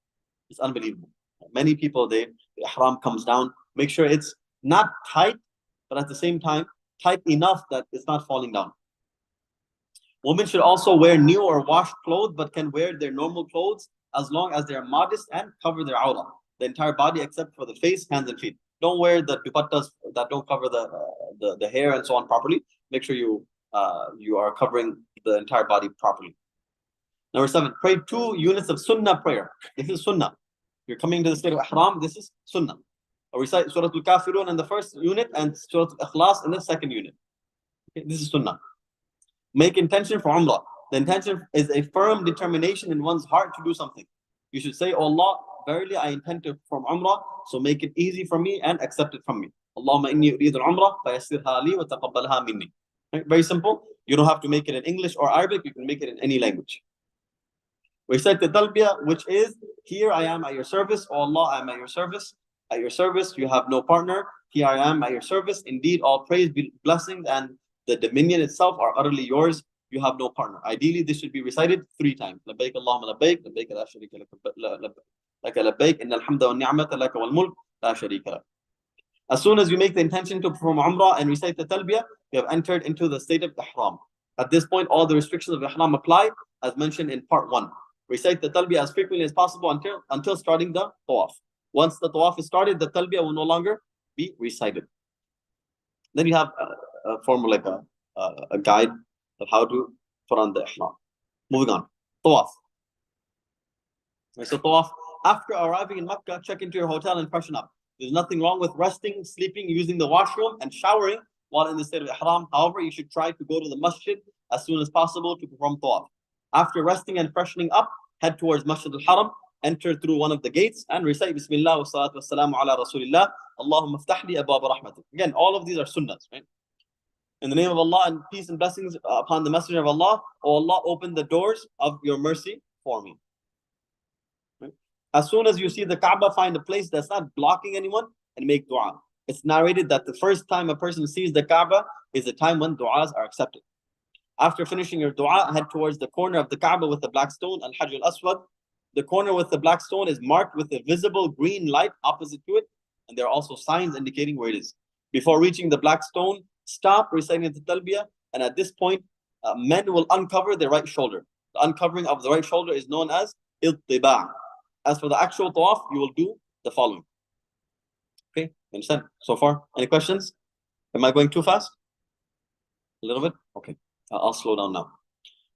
it's unbelievable. Many people, the ihram comes down. Make sure it's not tight, but at the same time, tight enough that it's not falling down. Women should also wear new or washed clothes, but can wear their normal clothes as long as they are modest and cover their awrah, the entire body except for the face, hands, and feet. Don't wear the dupattas that don't cover the hair and so on properly. Make sure you are covering the entire body properly. Number seven, pray 2 units of sunnah prayer. This is sunnah. You're coming to the state of ihram. This is sunnah. Or recite Surah Al-Kafirun in the first unit and Surah Al-Ikhlas in the second unit. Okay, this is sunnah. Make intention for umrah. The intention is a firm determination in one's heart to do something. You should say, "Oh Allah, verily I intend to perform umrah, so make it easy for me and accept it from me. Allahumma inni uridu al-umrah fayassirha li wa taqabbalha minni." Very simple. You don't have to make it in English or Arabic. You can make it in any language. Recite the talbiyah, which is, "Here I am at your service. Oh Allah, I am at your service. At your service, you have no partner. Here I am at your service. Indeed, all praise, blessings, and the dominion itself are utterly yours. You have no partner." Ideally, this should be recited 3 times. Labbaik Allahumma labbaik, labbaik la sharika laka labbaik, innal hamda wa ni'mata laka wal mulk la sharika lak. As soon as you make the intention to perform umrah and recite the talbiyah, you have entered into the state of ihram. At this point, all the restrictions of ihram apply, as mentioned in part 1. Recite the talbiyah as frequently as possible until starting the tawaf. Once the tawaf is started, the talbiyah will no longer be recited. Then you have a form like a guide of how to put on the ihram. Moving on, tawaf. So tawaf, after arriving in Makkah, check into your hotel and freshen up. There's nothing wrong with resting, sleeping, using the washroom, and showering while in the state of ihram. However, you should try to go to the masjid as soon as possible to perform tawaf. After resting and freshening up, head towards Masjid al-Haram, enter through one of the gates, and recite Bismillah wa salatu wa salamu ala Rasulillah, Allahumma ftahli ababa rahmatik. Again, all of these are sunnahs, right? In the name of Allah, and peace and blessings upon the Messenger of Allah. O Allah, open the doors of your mercy for me. Right? As soon as you see the Kaaba, find a place that's not blocking anyone and make dua. It's narrated that the first time a person sees the Kaaba is the time when du'as are accepted. After finishing your dua, head towards the corner of the Kaaba with the black stone, Al-Hajj al-Aswad. The corner with the black stone is marked with a visible green light opposite to it, and there are also signs indicating where it is. Before reaching the black stone, stop reciting the talbiyah, and at this point, men will uncover their right shoulder. The uncovering of the right shoulder is known as iltiba'. As for the actual tawaf, you will do the following. Okay, understand so far? Any questions? Am I going too fast? A little bit? Okay, I'll slow down now.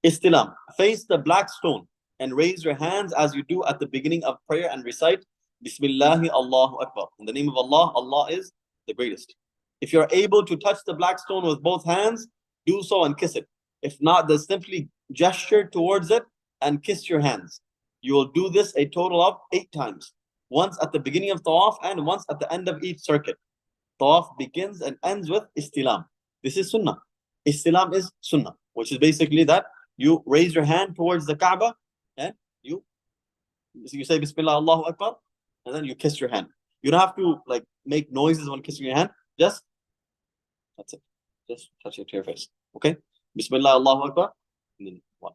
Istilam, face the black stone and raise your hands as you do at the beginning of prayer and recite Bismillahi Allahu Akbar. In the name of Allah, Allah is the greatest. If you're able to touch the black stone with both hands, do so and kiss it. If not, then simply gesture towards it and kiss your hands. You will do this a total of 8 times. Once at the beginning of tawaf and once at the end of each circuit. Tawaf begins and ends with istilam. This is sunnah. Istilam is sunnah, which is basically that you raise your hand towards the Kaaba and you say Bismillah, Allahu Akbar, and then you kiss your hand. You don't have to like make noises when kissing your hand. Just that's it. Just touch it to your face. Okay? Bismillah, Allahu Akbar, and then one.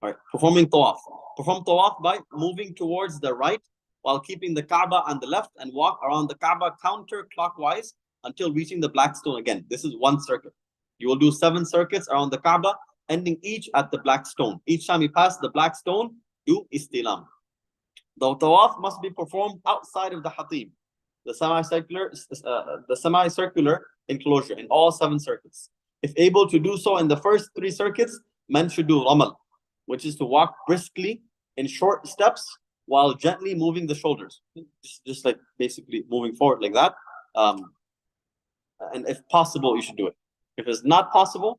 All right. Performing tawaf. Perform tawaf by moving towards the right while keeping the Kaaba on the left and walk around the Kaaba counterclockwise until reaching the black stone again. This is one circuit. You will do 7 circuits around the Kaaba, ending each at the black stone. Each time you pass the black stone, do istilam. The tawaf must be performed outside of the hatim, the semicircular enclosure in all 7 circuits. If able to do so in the first 3 circuits, men should do ramal, which is to walk briskly in short steps while gently moving the shoulders. Just like basically moving forward like that. And if possible, you should do it. If it's not possible,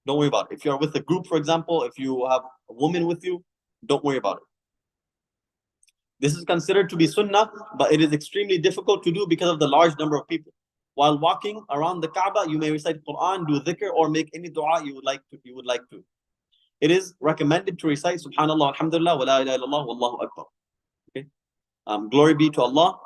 don't worry about it. If you're with a group, for example, if you have a woman with you, don't worry about it. This is considered to be sunnah, but it is extremely difficult to do because of the large number of people. While walking around the Kaaba, you may recite Quran, do dhikr, or make any dua you would like to. It is recommended to recite Subhanallah, Alhamdulillah, wa la ilaha illallah, wallahu akbar. Okay. Glory be to Allah.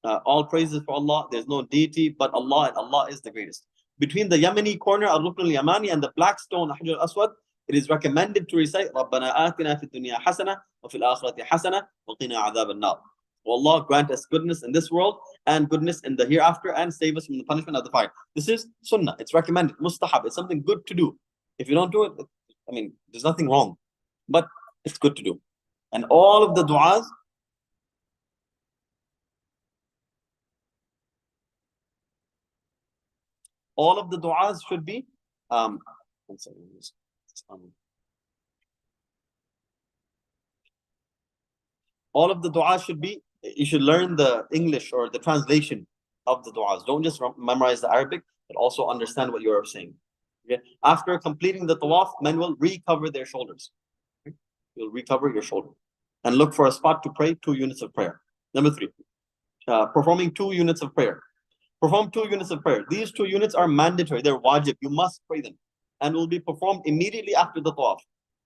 All praises for Allah. There's no deity but Allah, and Allah is the greatest. Between the Yemeni corner, Al-Rukn al-Yamani, and the black stone, Hajj al-Aswad, it is recommended to recite رَبَّنَا آتِنَا فِي الدُّنْيَا حَسَنَةً وَفِي الْآخِرَةِ حَسَنَةً وَقِنَا عَذَابَ النَّارِ. O Allah, grant us goodness in this world and goodness in the hereafter, and save us from the punishment of the fire. This is sunnah. It's recommended. Mustahab. It's something good to do. If you don't do it, I mean, there's nothing wrong, but it's good to do. And all of the du'as, should be all of the du'as should be, you should learn the English or the translation of the du'as. Don't just memorize the Arabic, but also understand what you're saying. Okay? After completing the tawaf, men will recover their shoulders. Okay? You'll recover your shoulder and look for a spot to pray 2 units of prayer. Number 3, performing 2 units of prayer. Perform 2 units of prayer. These 2 units are mandatory. They're wajib. You must pray them, and will be performed immediately after the tawaf.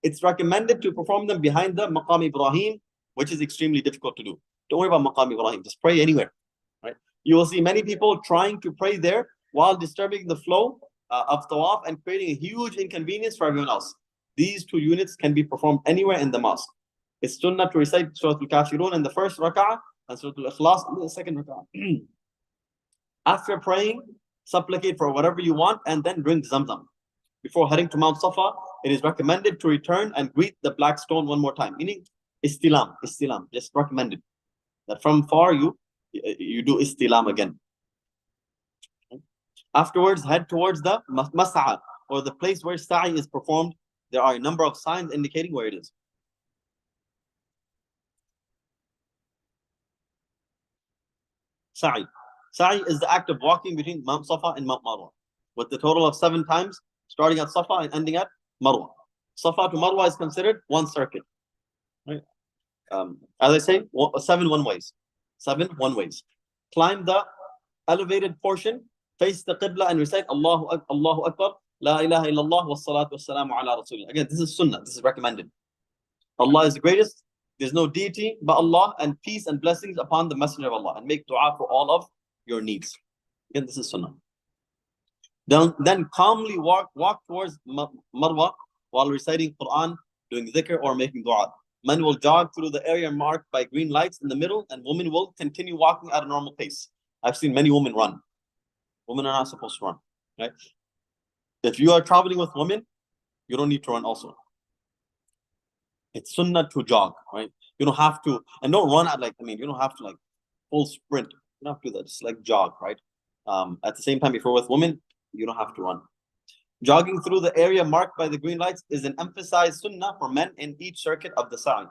It's recommended to perform them behind the Maqam Ibrahim, which is extremely difficult to do. Don't worry about Maqam Ibrahim. Just pray anywhere. Right? You will see many people trying to pray there while disturbing the flow of tawaf and creating a huge inconvenience for everyone else. These 2 units can be performed anywhere in the mosque. It's sunnah to recite Surah Al-Kafirun in the first rak'ah and Surah Al-Ikhlas in the second rak'ah. After praying, supplicate for whatever you want and then drink Zamzam. Before heading to Mount Safa, it is recommended to return and greet the black stone one more time. Meaning istilam, just recommended. That from far you do istilam again. Afterwards, head towards the mas'a, or the place where sa'i is performed. There are a number of signs indicating where it is. Sa'i. Sa'i is the act of walking between Mount Safa and Mount Marwa, with the total of 7 times, starting at Safa and ending at Marwa. Safa to Marwa is considered 1 circuit. Right? As I say, 7 one-ways. 7 one-ways. Climb the elevated portion, face the Qibla, and recite Allahu Akbar, La ilaha illallah, wa salatu wa salamu ala rasulillah. Again, this is sunnah. This is recommended. Allah is the greatest. There's no deity but Allah, and peace and blessings upon the Messenger of Allah, and make dua for all of your needs. Again, this is sunnah. Then calmly walk towards Marwa while reciting Quran, doing dhikr, or making dua. Men will jog through the area marked by green lights in the middle, and women will continue walking at a normal pace. I've seen many women run. Women are not supposed to run, right? If you are traveling with women, you don't need to run also. It's sunnah to jog, right? You don't have to, and don't run at you don't have to full sprint. You don't have to do that. Just jog, right? At the same time, if you're with women, you don't have to run. Jogging through the area marked by the green lights is an emphasized sunnah for men in each circuit of the sa'i.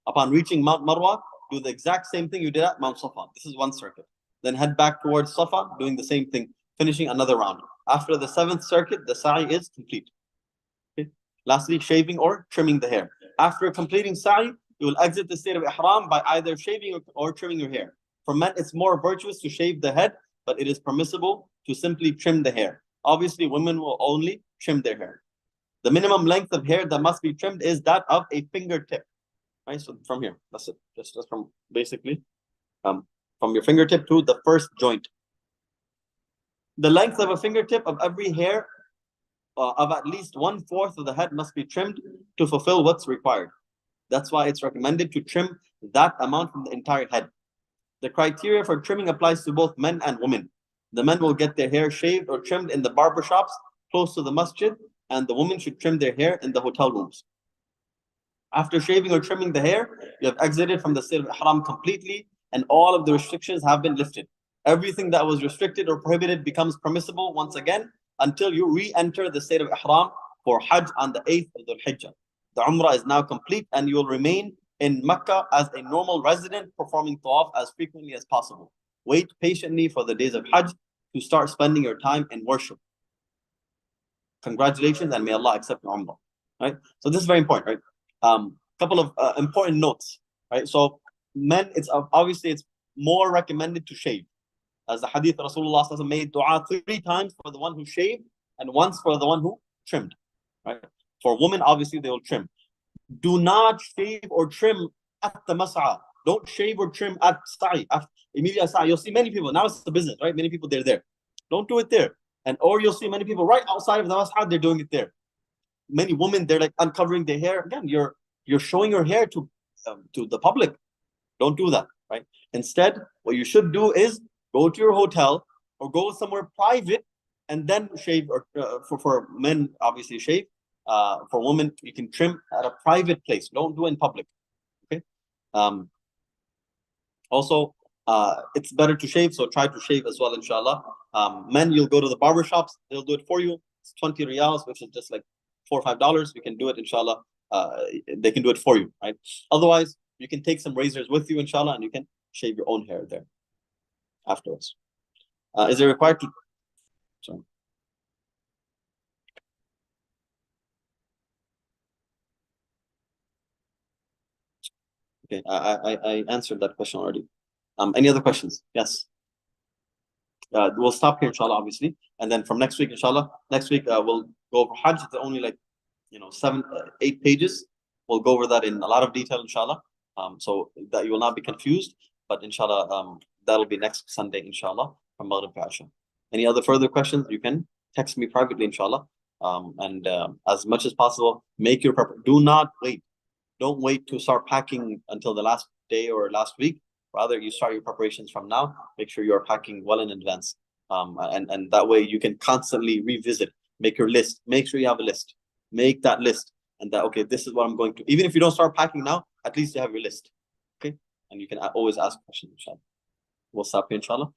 Upon reaching Mount Marwa, do the exact same thing you did at Mount Safa. This is 1 circuit. Then head back towards Safa, doing the same thing, finishing another round. After the 7th circuit, the sa'i is complete. Okay? Lastly, shaving or trimming the hair. After completing sa'i, you will exit the state of ihram by either shaving or trimming your hair. For men, it's more virtuous to shave the head but it is permissible to simply trim the hair. Obviously, women will only trim their hair. The minimum length of hair that must be trimmed is that of a fingertip, right? So from here, that's it. Just from basically, from your fingertip to the first joint. The length of a fingertip of every hair of at least 1/4 of the head must be trimmed to fulfill what's required. That's why it's recommended to trim that amount from the entire head. The criteria for trimming applies to both men and women. The men will get their hair shaved or trimmed in the barber shops close to the masjid, and the women should trim their hair in the hotel rooms. After shaving or trimming the hair, you have exited from the state of ihram completely, and all of the restrictions have been lifted. Everything that was restricted or prohibited becomes permissible once again until you re-enter the state of ihram for Hajj on the 8th of Dhul Hijjah. The Umrah is now complete, and you will remain in Mecca as a normal resident, performing tawaf as frequently as possible. Wait patiently for the days of Hajj to start spending your time in worship. Congratulations, and may Allah accept your Umrah. Right? So this is very important, right? Couple of important notes, right? So men, it's obviously it's more recommended to shave. As the hadith Rasulullah made dua 3 times for the one who shaved and once for the one who trimmed. Right? For women, obviously they will trim. Do not shave or trim at the mas'a. Don't shave or trim at sa'i. Immediately at sa'i, you'll see many people. Now it's the business, right? Many people, they're there. Don't do it there. Or you'll see many people right outside of the mas'a, they're doing it there. Many women, they're like uncovering their hair. Again, you're showing your hair to the public. Don't do that, right? Instead, what you should do is go to your hotel or go somewhere private and then shave. Or for men, obviously shave. For women, you can trim at a private place. Don't do it in public. Okay. Also, it's better to shave, so try to shave as well, inshallah. Men, you'll go to the barber shops, they'll do it for you. It's 20 riyals, which is just like $4 or $5. You can do it, inshallah. They can do it for you, right? Otherwise, you can take some razors with you, inshallah, and you can shave your own hair there afterwards. Is it required to? Sorry. Okay, I answered that question already. Any other questions? Yes. We'll stop here, inshallah, obviously, and then from next week, inshallah, we'll go over Hajj. It's only like 7, 8 pages. We'll go over that in a lot of detail, inshallah, so that you will not be confused. But inshallah, that'll be next Sunday, inshallah, from Maghrib to Asha. Any other further questions? You can text me privately, inshallah. And as much as possible, make your preparation. Do not wait. Don't wait to start packing until the last day or last week. Rather, you start your preparations from now. Make sure you're packing well in advance. And that way you can constantly revisit. Make your list. Make sure you have a list. Make that list. And that, okay, this is what I'm going to. Even if you don't start packing now, at least you have your list. Okay? And you can always ask questions, inshallah. We'll stop here, inshallah.